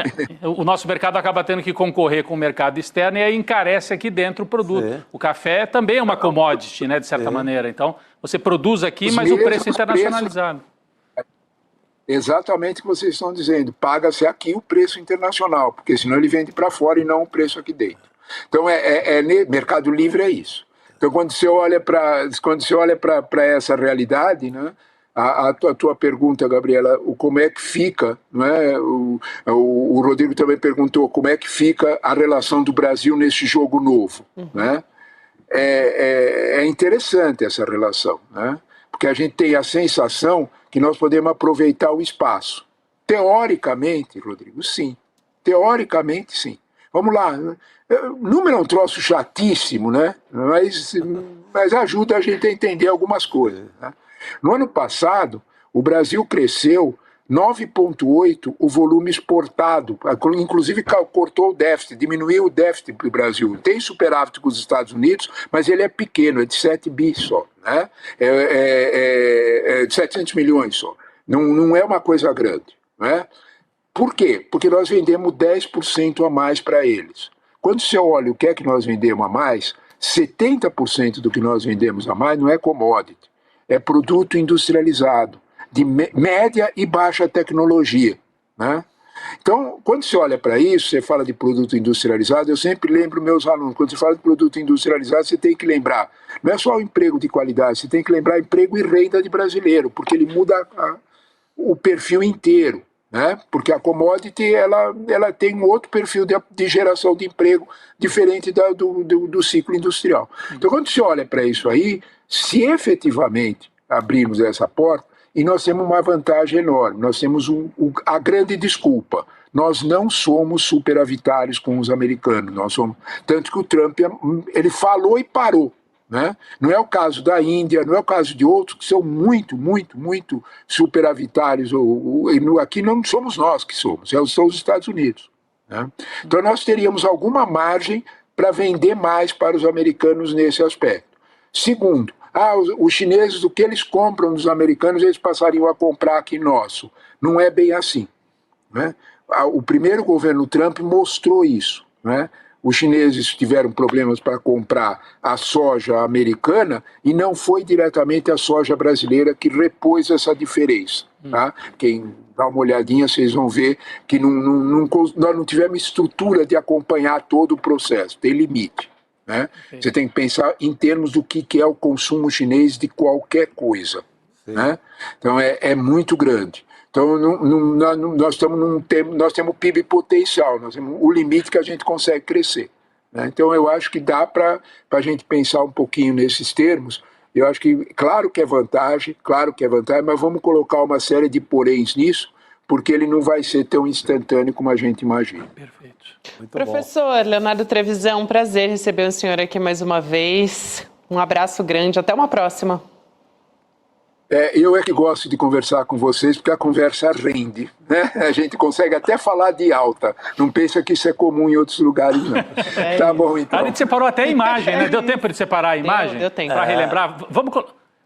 o nosso mercado acaba tendo que concorrer com o mercado externo e aí encarece aqui dentro o produto. Sim. O café também é uma commodity, né, de certa maneira. Então, você produz aqui, mas o preço é internacionalizado. Exatamente o que vocês estão dizendo. Paga-se aqui o preço internacional, porque senão ele vende para fora e não o preço aqui dentro. Então, mercado livre é isso. Então, quando você olha para essa realidade, né, a tua pergunta, Gabriela, como é que fica, né, o Rodrigo também perguntou como é que fica a relação do Brasil nesse jogo novo. Né? É interessante essa relação, né? Porque a gente tem a sensação que nós podemos aproveitar o espaço. Teoricamente, Rodrigo, sim. Teoricamente, sim. Vamos lá. Número é um troço chatíssimo, né? Mas ajuda a gente a entender algumas coisas. Né? No ano passado, o Brasil cresceu 9,8% o volume exportado, inclusive cortou o déficit, diminuiu o déficit para o Brasil. Tem superávit com os Estados Unidos, mas ele é pequeno, é de 7 bi só, né? De 700 milhões só. Não é uma coisa grande. Né? Por quê? Porque nós vendemos 10% a mais para eles. Quando você olha o que é que nós vendemos a mais, 70% do que nós vendemos a mais não é commodity, é produto industrializado, de média e baixa tecnologia. Né? Então, quando você olha para isso, você fala de produto industrializado, eu sempre lembro meus alunos, quando você fala de produto industrializado, você tem que lembrar, não é só o emprego de qualidade, você tem que lembrar emprego e renda de brasileiro, porque ele muda o perfil inteiro. Né? Porque a commodity ela tem um outro perfil de geração de emprego diferente do ciclo industrial. Então, quando você olha para isso aí, se efetivamente abrirmos essa porta, e nós temos uma vantagem enorme, nós temos a grande desculpa, nós não somos superavitários com os americanos, nós somos, tanto que o Trump ele falou e parou. Né? Não é o caso da Índia, não é o caso de outros que são muito superavitários. Aqui não somos nós que somos, são os Estados Unidos. Né? Então nós teríamos alguma margem para vender mais para os americanos nesse aspecto. Segundo, os chineses, o que eles compram dos americanos, eles passariam a comprar aqui nosso. Não é bem assim. Né? O primeiro governo Trump mostrou isso. Né? Os chineses tiveram problemas para comprar a soja americana e não foi diretamente a soja brasileira que repôs essa diferença. Tá? Quem dá uma olhadinha, vocês vão ver que nós não tivemos estrutura de acompanhar todo o processo, tem limite. Né? Você tem que pensar em termos do que é o consumo chinês de qualquer coisa. Né? Então é muito grande. Então, nós temos PIB potencial, nós temos o limite que a gente consegue crescer. Né? Então, eu acho que dá para a gente pensar um pouquinho nesses termos. Eu acho que, claro que é vantagem, mas vamos colocar uma série de poréns nisso, porque ele não vai ser tão instantâneo como a gente imagina. Perfeito. Muito Professor bom. Leonardo Trevisan, um prazer receber o senhor aqui mais uma vez. Um abraço grande, até uma próxima. Eu é que gosto de conversar com vocês, porque a conversa rende, né? A gente consegue até falar de alta. Não pensa que isso é comum em outros lugares, não. Tá bom, então. A gente separou até a imagem, né? Deu tempo de separar a imagem? Deu tempo. Para relembrar.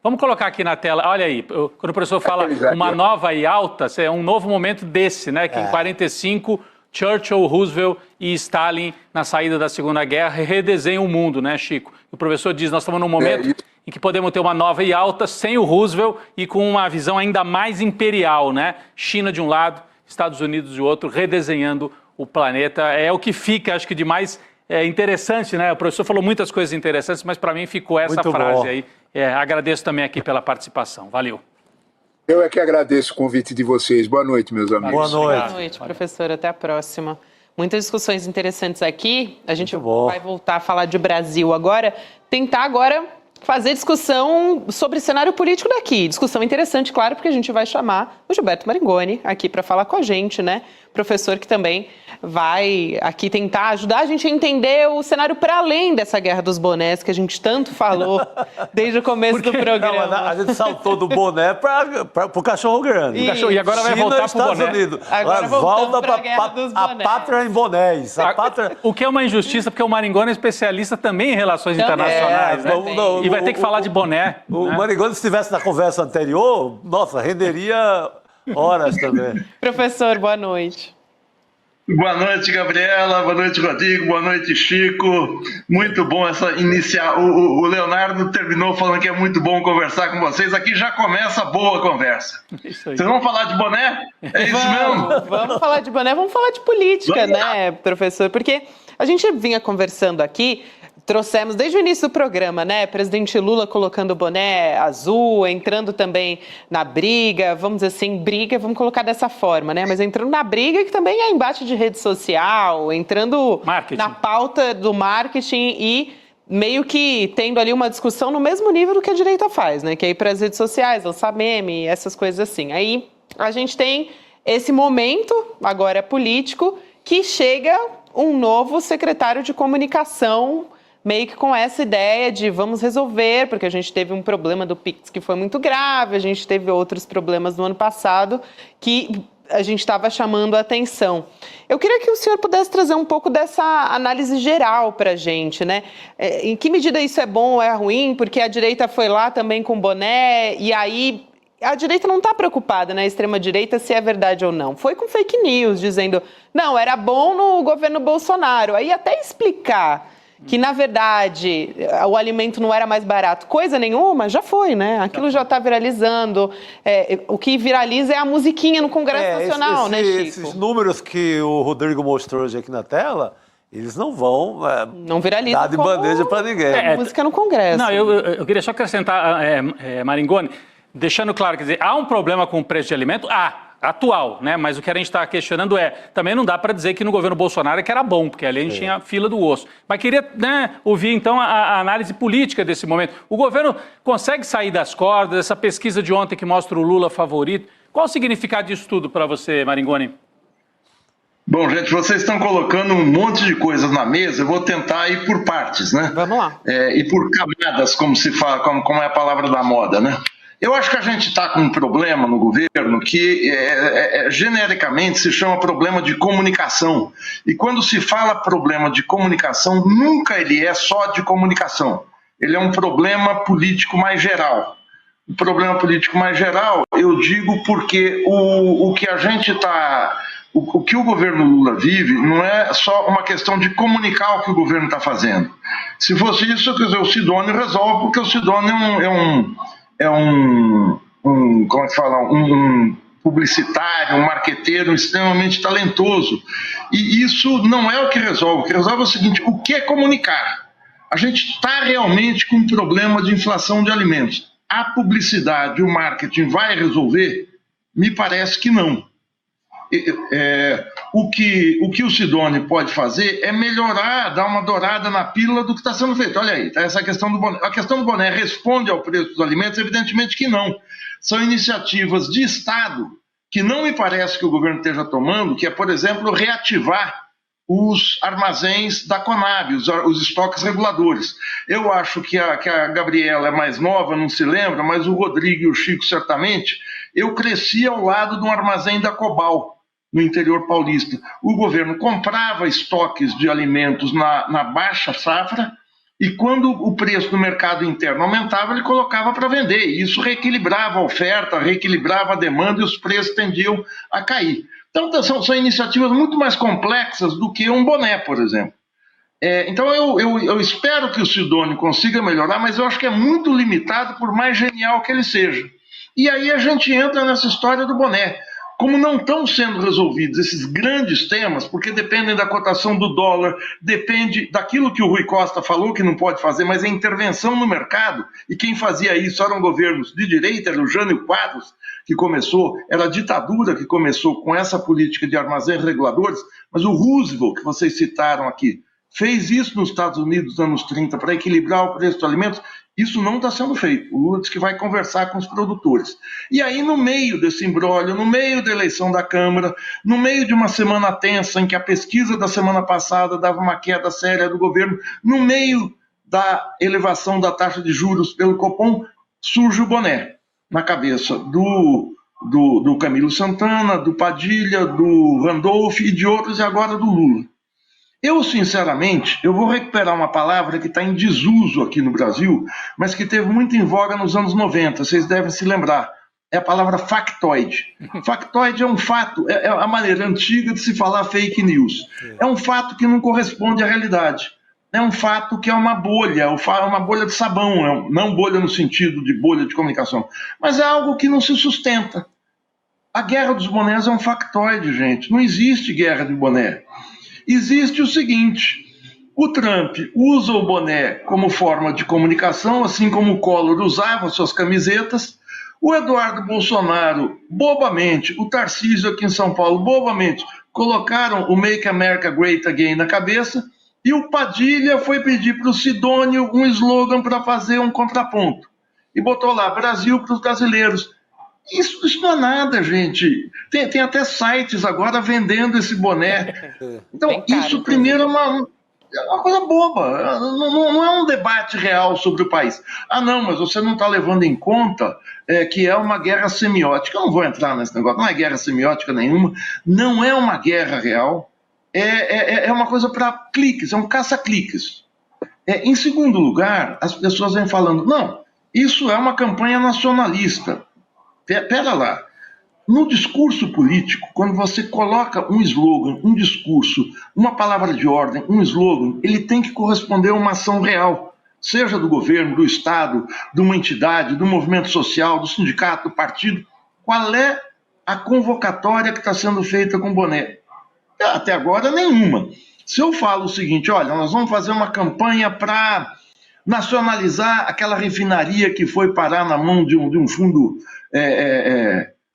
Vamos colocar aqui na tela. Olha aí, quando o professor fala uma nova e alta, é um novo momento desse, né? Que em 45... Churchill, Roosevelt e Stalin, na saída da Segunda Guerra, redesenham o mundo, né, Chico? O professor diz, nós estamos num momento em que podemos ter uma nova e alta sem o Roosevelt e com uma visão ainda mais imperial, né? China de um lado, Estados Unidos de outro, redesenhando o planeta. É o que fica, acho que, de mais interessante, né? O professor falou muitas coisas interessantes, mas para mim ficou essa frase aí. Agradeço também aqui pela participação. Valeu. Eu é que agradeço o convite de vocês. Boa noite, meus amigos. Boa noite. Boa noite, professor. Até a próxima. Muitas discussões interessantes aqui. A gente vai voltar a falar de Brasil agora. Tentar agora fazer discussão sobre cenário político daqui. Discussão interessante, claro, porque a gente vai chamar o Gilberto Maringoni aqui para falar com a gente, né? Professor que também vai aqui tentar ajudar a gente a entender o cenário para além dessa guerra dos bonés que a gente tanto falou desde o começo do programa. Não, a gente saltou do boné para o cachorro grande. E agora vai voltar para o boné. Unidos. Agora volta para a pátria em bonés. O que é uma injustiça, porque o Maringoni é especialista também em relações internacionais, né? E vai ter que falar de boné. O Maringoni, se estivesse na conversa anterior, nossa, renderia horas também. Professor, boa noite. Boa noite, Gabriela. Boa noite, Rodrigo. Boa noite, Chico. Muito bom essa inicial. O Leonardo terminou falando que é muito bom conversar com vocês. Aqui já começa a boa conversa. Isso aí. Vocês vão falar de boné? É isso mesmo? Vamos falar de boné, vamos falar de política, né, professor? Porque a gente vinha conversando aqui, trouxemos desde o início do programa, né? Presidente Lula colocando o boné azul, entrando também na briga, vamos dizer assim, briga, vamos colocar dessa forma, né? Mas entrando na briga que também é embate de rede social, entrando na pauta do marketing e meio que tendo ali uma discussão no mesmo nível do que a direita faz, né? Que é ir para as redes sociais, lançar meme, essas coisas assim. Aí a gente tem esse momento, agora político, que chega um novo secretário de comunicação, meio que com essa ideia de vamos resolver, porque a gente teve um problema do Pix que foi muito grave, a gente teve outros problemas no ano passado que a gente estava chamando a atenção. Eu queria que o senhor pudesse trazer um pouco dessa análise geral para a gente, né? Em que medida isso é bom ou é ruim? Porque a direita foi lá também com boné, e aí a direita não está preocupada, né? A extrema-direita, se é verdade ou não. Foi com fake news, dizendo, não, era bom no governo Bolsonaro. Aí até explicar que, na verdade, o alimento não era mais barato, coisa nenhuma, já foi, né? Aquilo já está viralizando. O que viraliza é a musiquinha no Congresso Nacional, né, Chico? Esses números que o Rodrigo mostrou hoje aqui na tela, eles não vão não viralizam dar de bandeja para ninguém. Música no Congresso. Não, eu queria só acrescentar, Maringoni, deixando claro, quer dizer, há um problema com o preço de alimento? Atual, né? Mas o que a gente está questionando também não dá para dizer que no governo Bolsonaro que era bom, porque ali a gente tinha fila do osso. Mas queria, né, ouvir então a análise política desse momento. O governo consegue sair das cordas, essa pesquisa de ontem que mostra o Lula favorito. Qual o significado disso tudo para você, Maringoni? Bom, gente, vocês estão colocando um monte de coisas na mesa, eu vou tentar ir por partes, né? Vamos lá. E por camadas, como se fala, como é a palavra da moda, né? Eu acho que a gente está com um problema no governo que genericamente se chama problema de comunicação. E quando se fala problema de comunicação, nunca ele é só de comunicação. Ele é um problema político mais geral. O problema político mais geral, eu digo porque o que a gente está... O que o governo Lula vive não é só uma questão de comunicar o que o governo está fazendo. Se fosse isso, quer dizer, o Sidônio resolve, porque o Sidônio é um publicitário, um marqueteiro extremamente talentoso. E isso não é o que resolve. O que resolve é o seguinte: o que é comunicar? A gente está realmente com um problema de inflação de alimentos. A publicidade, o marketing vai resolver? Me parece que não. O que o Sidônio pode fazer é melhorar, dar uma dourada na pílula do que está sendo feito. Olha aí, tá essa questão do boné. A questão do boné responde ao preço dos alimentos? Evidentemente que não. São iniciativas de Estado que não me parece que o governo esteja tomando, que é, por exemplo, reativar os armazéns da Conab, os estoques reguladores. Eu acho que a Gabriela é mais nova, não se lembra, mas o Rodrigo e o Chico certamente. Eu cresci ao lado de um armazém da Cobal, no interior paulista. O governo comprava estoques de alimentos na baixa safra e quando o preço do mercado interno aumentava, ele colocava para vender. E isso reequilibrava a oferta, reequilibrava a demanda e os preços tendiam a cair. Então, são iniciativas muito mais complexas do que um boné, por exemplo. Então, eu espero que o Sidônio consiga melhorar, mas eu acho que é muito limitado, por mais genial que ele seja. E aí a gente entra nessa história do boné. Como não estão sendo resolvidos esses grandes temas, porque dependem da cotação do dólar, depende daquilo que o Rui Costa falou que não pode fazer, mas é intervenção no mercado, e quem fazia isso eram governos de direita, era o Jânio Quadros que começou, era a ditadura que começou com essa política de armazéns reguladores, mas o Roosevelt, que vocês citaram aqui, fez isso nos Estados Unidos nos anos 30 para equilibrar o preço dos alimentos. Isso não está sendo feito. O Lula disse que vai conversar com os produtores. E aí, no meio desse imbróglio, no meio da eleição da Câmara, no meio de uma semana tensa em que a pesquisa da semana passada dava uma queda séria do governo, no meio da elevação da taxa de juros pelo Copom, surge o boné na cabeça do Camilo Santana, do Padilha, do Randolph e de outros, e agora do Lula. Eu, sinceramente, eu vou recuperar uma palavra que está em desuso aqui no Brasil, mas que teve muito em voga nos anos 90, vocês devem se lembrar. É a palavra factoide. Factoide é um fato, é a maneira antiga de se falar fake news. É um fato que não corresponde à realidade. É um fato que é uma bolha de sabão, não bolha no sentido de bolha de comunicação, mas é algo que não se sustenta. A guerra dos bonés é um factoide, gente. Não existe guerra de boné. Existe o seguinte: o Trump usa o boné como forma de comunicação, assim como o Collor usava suas camisetas. O Eduardo Bolsonaro, bobamente, o Tarcísio aqui em São Paulo, bobamente, colocaram o Make America Great Again na cabeça, e o Padilha foi pedir para o Sidônio um slogan para fazer um contraponto. E botou lá, Brasil para os brasileiros. Isso não é nada, gente. Tem até sites agora vendendo esse boné. Então, isso primeiro é uma coisa boba. Não é um debate real sobre o país. Ah, não, mas você não está levando em conta que é uma guerra semiótica. Eu não vou entrar nesse negócio. Não é guerra semiótica nenhuma. Não é uma guerra real. É uma coisa para cliques, é um caça-cliques. Em segundo lugar, as pessoas vêm falando, não, isso é uma campanha nacionalista. Pera lá, no discurso político, quando você coloca um slogan, um discurso, uma palavra de ordem, um slogan, ele tem que corresponder a uma ação real, seja do governo, do Estado, de uma entidade, do movimento social, do sindicato, do partido. Qual é a convocatória que está sendo feita com o boné? Até agora, nenhuma. Se eu falo o seguinte, olha, nós vamos fazer uma campanha para nacionalizar aquela refinaria que foi parar na mão de um fundo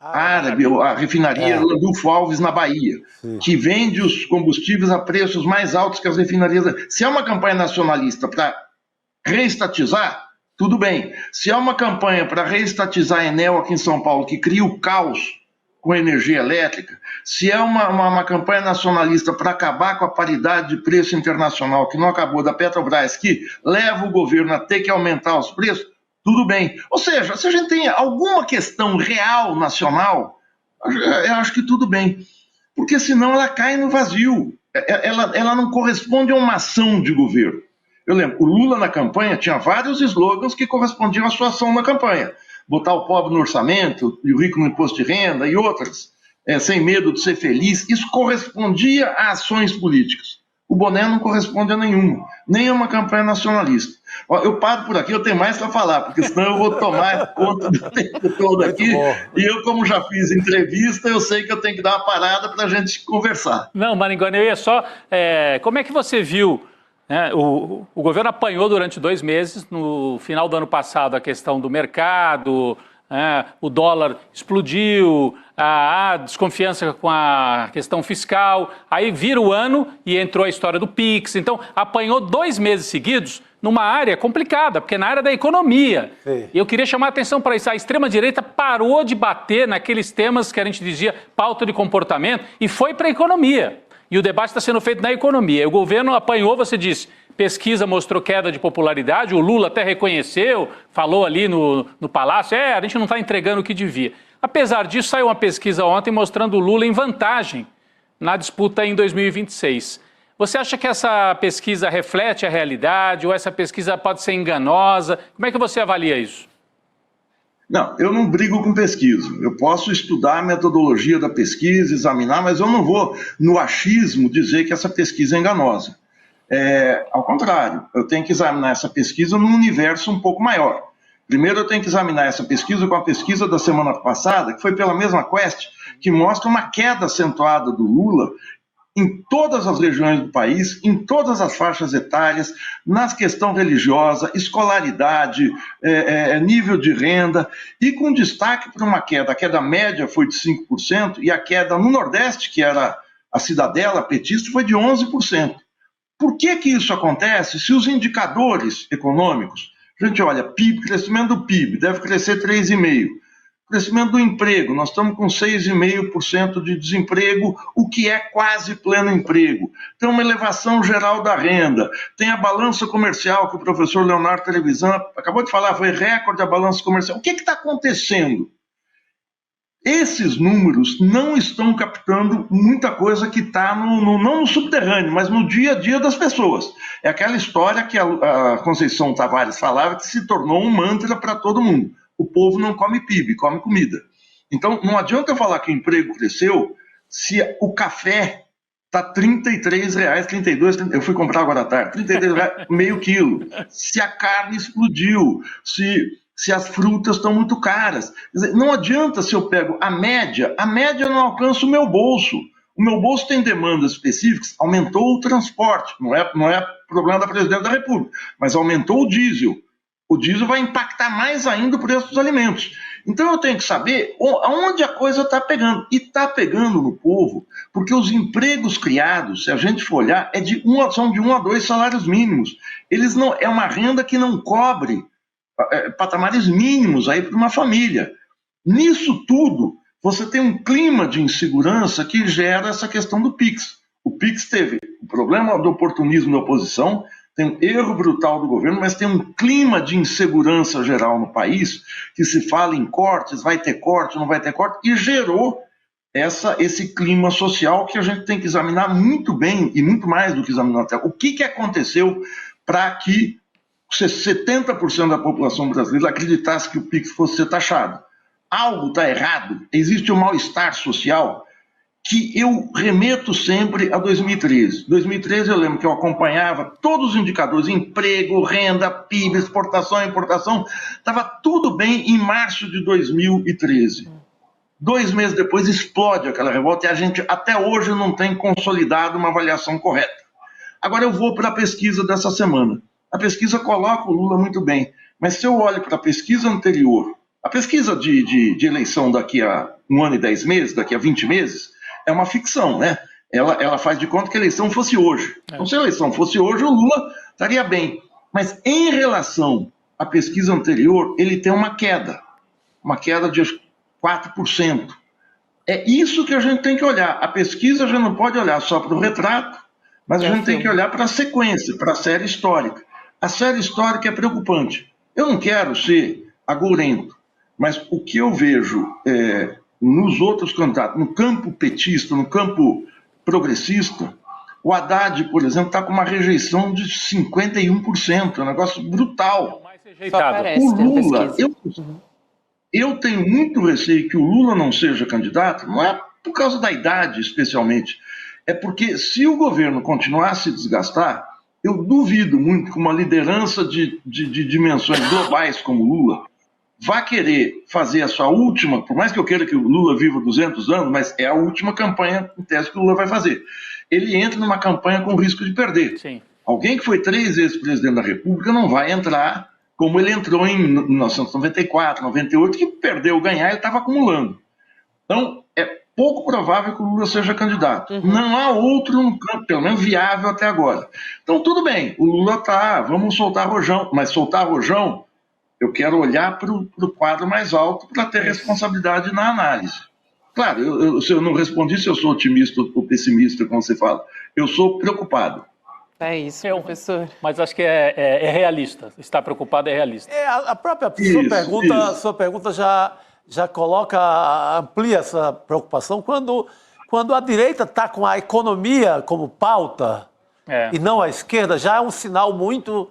árabe, a refinaria Landulfo Alves na Bahia, que vende os combustíveis a preços mais altos que as refinarias. Se é uma campanha nacionalista para reestatizar, tudo bem. Se é uma campanha para reestatizar a Enel aqui em São Paulo, que cria o caos com a energia elétrica, se é uma campanha nacionalista para acabar com a paridade de preço internacional, que não acabou, da Petrobras, que leva o governo a ter que aumentar os preços, tudo bem. Ou seja, se a gente tem alguma questão real nacional, eu acho que tudo bem. Porque senão ela cai no vazio. Ela não corresponde a uma ação de governo. Eu lembro, o Lula na campanha tinha vários slogans que correspondiam à sua ação na campanha. Botar o pobre no orçamento, e o rico no imposto de renda e outras, sem medo de ser feliz. Isso correspondia a ações políticas. O boné não corresponde a nenhuma, nem a uma campanha nacionalista. Eu paro por aqui, eu tenho mais para falar, porque senão eu vou tomar conta do tempo todo aqui. E eu, como já fiz entrevista, eu sei que eu tenho que dar uma parada para a gente conversar. Não, Maringoni, eu ia só... como é que você viu... O governo apanhou durante 2 meses, no final do ano passado, a questão do mercado, o dólar explodiu, a desconfiança com a questão fiscal, aí vira o ano e entrou a história do PIX, então apanhou 2 meses seguidos numa área complicada, porque é na área da economia. Sim. E eu queria chamar a atenção para isso, a extrema-direita parou de bater naqueles temas que a gente dizia pauta de comportamento e foi para a economia. E o debate está sendo feito na economia. O governo apanhou, você disse, pesquisa mostrou queda de popularidade, o Lula até reconheceu, falou ali no Palácio, a gente não está entregando o que devia. Apesar disso, saiu uma pesquisa ontem mostrando o Lula em vantagem na disputa em 2026. Você acha que essa pesquisa reflete a realidade ou essa pesquisa pode ser enganosa? Como é que você avalia isso? Não, eu não brigo com pesquisa. Eu posso estudar a metodologia da pesquisa, examinar, mas eu não vou, no achismo, dizer que essa pesquisa é enganosa. Ao contrário, eu tenho que examinar essa pesquisa num universo um pouco maior. Primeiro eu tenho que examinar essa pesquisa com a pesquisa da semana passada, que foi pela mesma Quest, que mostra uma queda acentuada do Lula em todas as regiões do país, em todas as faixas etárias, na questão religiosa, escolaridade, nível de renda, e com destaque para uma queda. A queda média foi de 5%, e a queda no Nordeste, que era a cidadela petista, foi de 11%. Por que isso acontece se os indicadores econômicos, a gente olha, PIB, crescimento do PIB, deve crescer 3,5%. Crescimento do emprego, nós estamos com 6,5% de desemprego, o que é quase pleno emprego. Tem uma elevação geral da renda, tem a balança comercial que o professor Leonardo Trevisan acabou de falar, foi recorde a balança comercial. O que está acontecendo? Esses números não estão captando muita coisa que está não no subterrâneo, mas no dia a dia das pessoas. É aquela história que a Conceição Tavares falava que se tornou um mantra para todo mundo. O povo não come PIB, come comida. Então, não adianta eu falar que o emprego cresceu se o café está R$ 33,00, 32, eu fui comprar agora à tarde, R$ 33,00, meio quilo. Se a carne explodiu, se as frutas estão muito caras. Quer dizer, não adianta se eu pego a média não alcança o meu bolso. O meu bolso tem demandas específicas, aumentou o transporte, não é problema da Presidente da República, mas aumentou o diesel. O diesel vai impactar mais ainda o preço dos alimentos. Então eu tenho que saber aonde a coisa está pegando. E está pegando no povo, porque os empregos criados, se a gente for olhar, são de 1 a 2 salários mínimos. É uma renda que não cobre patamares mínimos aí para uma família. Nisso tudo, você tem um clima de insegurança que gera essa questão do PIX. O PIX teve o problema do oportunismo da oposição, tem um erro brutal do governo, mas tem um clima de insegurança geral no país, que se fala em cortes, vai ter corte, não vai ter corte, e gerou esse clima social que a gente tem que examinar muito bem, e muito mais do que examinar até. O que aconteceu para que 70% da população brasileira acreditasse que o PIX fosse ser taxado? Algo está errado, existe um mal-estar social que eu remeto sempre a 2013. 2013 eu lembro que eu acompanhava todos os indicadores, emprego, renda, PIB, exportação, importação, estava tudo bem em março de 2013. 2 meses depois explode aquela revolta e a gente até hoje não tem consolidado uma avaliação correta. Agora eu vou para a pesquisa dessa semana. A pesquisa coloca o Lula muito bem, mas se eu olho para a pesquisa anterior, a pesquisa de eleição daqui a 1 ano e 10 meses, daqui a 20 meses, é uma ficção, né? Ela faz de conta que a eleição fosse hoje. Então, se a eleição fosse hoje, o Lula estaria bem. Mas, em relação à pesquisa anterior, ele tem uma queda de 4%. É isso que a gente tem que olhar. A pesquisa a gente não pode olhar só para o retrato, mas a gente tem que olhar para a sequência, para a série histórica. A série histórica é preocupante. Eu não quero ser agourento, mas o que eu vejo nos outros candidatos, no campo petista, no campo progressista, o Haddad, por exemplo, está com uma rejeição de 51%, é um negócio brutal. O Lula, eu tenho muito receio que o Lula não seja candidato, não é por causa da idade especialmente, é porque se o governo continuar a se desgastar, eu duvido muito que uma liderança de dimensões globais como Lula vai querer fazer a sua última, por mais que eu queira que o Lula viva 200 anos, mas é a última campanha, em tese, que o Lula vai fazer. Ele entra numa campanha com risco de perder. Sim. Alguém que foi 3 vezes presidente da República não vai entrar como ele entrou em 1994, 98, que perdeu ganhar, ele estava acumulando. Então, é pouco provável que o Lula seja candidato. Não há outro no campo, pelo menos viável até agora. Então, tudo bem, o Lula vamos soltar rojão, mas soltar rojão, eu quero olhar para o quadro mais alto para ter responsabilidade na análise. Claro, se eu não respondi se eu sou otimista ou pessimista, como você fala. Eu sou preocupado. É isso, professor. Mas acho que é realista. Estar preocupado é realista. A própria sua pergunta já amplia essa preocupação quando a direita está com a economia como pauta e não a esquerda, já é um sinal muito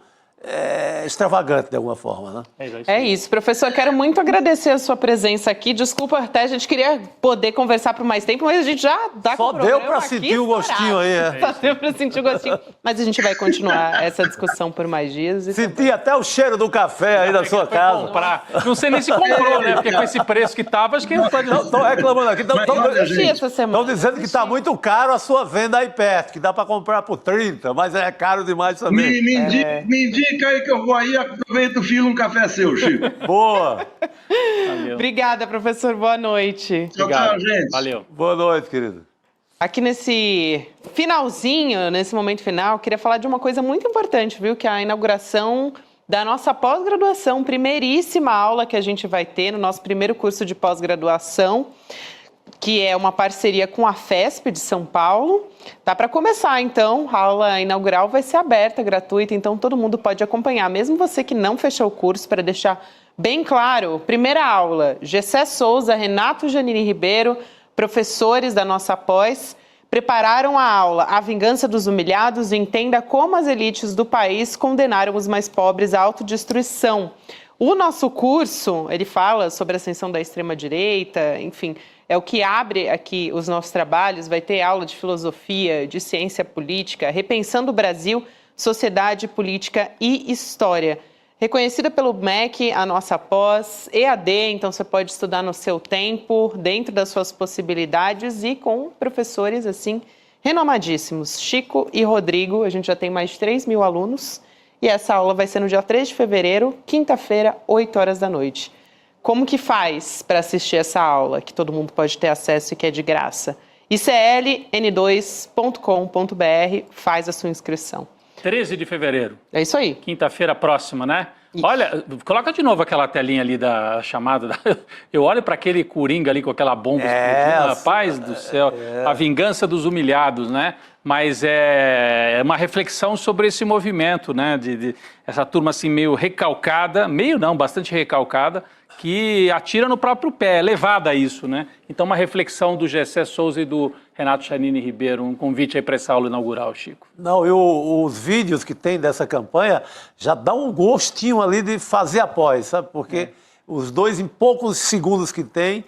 extravagante de alguma forma, né? É isso, professor. Quero muito agradecer a sua presença aqui. Desculpa, até a gente queria poder conversar por mais tempo, mas a gente já dá com o programa. Só deu para sentir o gostinho aí. Só deu para sentir o gostinho. Mas a gente vai continuar essa discussão por mais dias. Senti até o cheiro do café aí na sua casa. Comprar. Não sei nem se comprou, né? Porque com esse preço que tava, acho que não pode... Estão reclamando aqui. Estão dizendo que está muito caro a sua venda aí perto, que dá para comprar por 30, mas é caro demais também. Me indica aí que eu vou aí, aproveito e filo um café seu, Chico. Boa! Valeu. Obrigada, professor. Boa noite. Tchau, gente. Valeu. Boa noite, querido. Aqui nesse finalzinho, nesse momento final, queria falar de uma coisa muito importante, viu? Que é a inauguração da nossa pós-graduação, primeiríssima aula que a gente vai ter no nosso primeiro curso de pós-graduação, que é uma parceria com a FESP de São Paulo. Tá para começar, então, a aula inaugural vai ser aberta, gratuita, então todo mundo pode acompanhar, mesmo você que não fechou o curso, para deixar bem claro. Primeira aula, Gessé Souza, Renato Janine Ribeiro, professores da nossa pós, prepararam a aula A Vingança dos Humilhados e entenda como as elites do país condenaram os mais pobres à autodestruição. O nosso curso, ele fala sobre a ascensão da extrema-direita, enfim, é o que abre aqui os nossos trabalhos. Vai ter aula de filosofia, de ciência política, repensando o Brasil, sociedade, política e história. Reconhecida pelo MEC, a nossa pós, EAD, então você pode estudar no seu tempo, dentro das suas possibilidades e com professores, assim, renomadíssimos. Chico e Rodrigo, a gente já tem mais de 3 mil alunos e essa aula vai ser no dia 3 de fevereiro, quinta-feira, 8 horas da noite. Como que faz para assistir essa aula, que todo mundo pode ter acesso e que é de graça? icln2.com.br, faz a sua inscrição. 13 de fevereiro. É isso aí. Quinta-feira próxima, né? Isso. Olha, coloca de novo aquela telinha ali da chamada. Eu olho para aquele coringa ali com aquela bomba explodindo. Rapaz do céu, a vingança dos humilhados, né? Mas é uma reflexão sobre esse movimento, né? De essa turma assim meio recalcada, meio não, bastante recalcada, que atira no próprio pé, é levada a isso, né? Então uma reflexão do Gessé Souza e do Renato Janine Ribeiro, um convite aí para essa aula inaugural, Chico. Não, e os vídeos que tem dessa campanha já dão um gostinho ali de fazer após, sabe? Porque os dois, em poucos segundos que tem,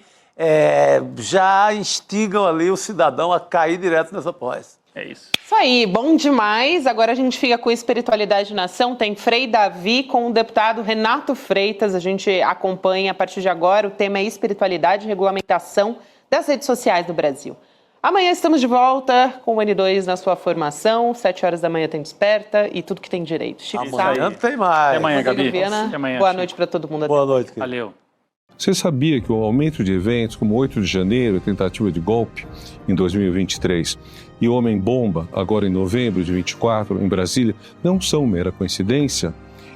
já instigam ali o cidadão a cair direto nessa pós. É isso. Isso aí, bom demais. Agora a gente fica com Espiritualidade e Nação. Tem Frei Davi com o deputado Renato Freitas. A gente acompanha a partir de agora. O tema é espiritualidade e regulamentação das redes sociais do Brasil. Amanhã estamos de volta com o N2 na sua formação. 7 horas da manhã tem Desperta e tudo que tem direito. Chico, amanhã tem mais. Até amanhã, Gabi. Até amanhã, boa noite para todo mundo. Boa noite. Valeu. Você sabia que o aumento de eventos como 8 de janeiro, tentativa de golpe em 2023 e o Homem-Bomba, agora em novembro de 24, em Brasília, não são mera coincidência?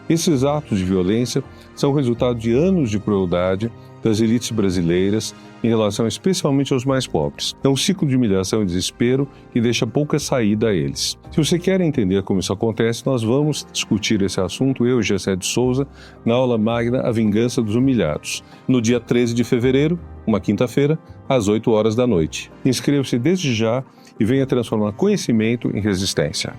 Esses atos de violência são resultado de anos de crueldade das elites brasileiras em relação especialmente aos mais pobres. É um ciclo de humilhação e desespero que deixa pouca saída a eles. Se você quer entender como isso acontece, nós vamos discutir esse assunto, eu e Gessé de Souza, na aula magna A Vingança dos Humilhados, no dia 13 de fevereiro, uma quinta-feira, às 8 horas da noite. Inscreva-se desde já e venha transformar conhecimento em resistência.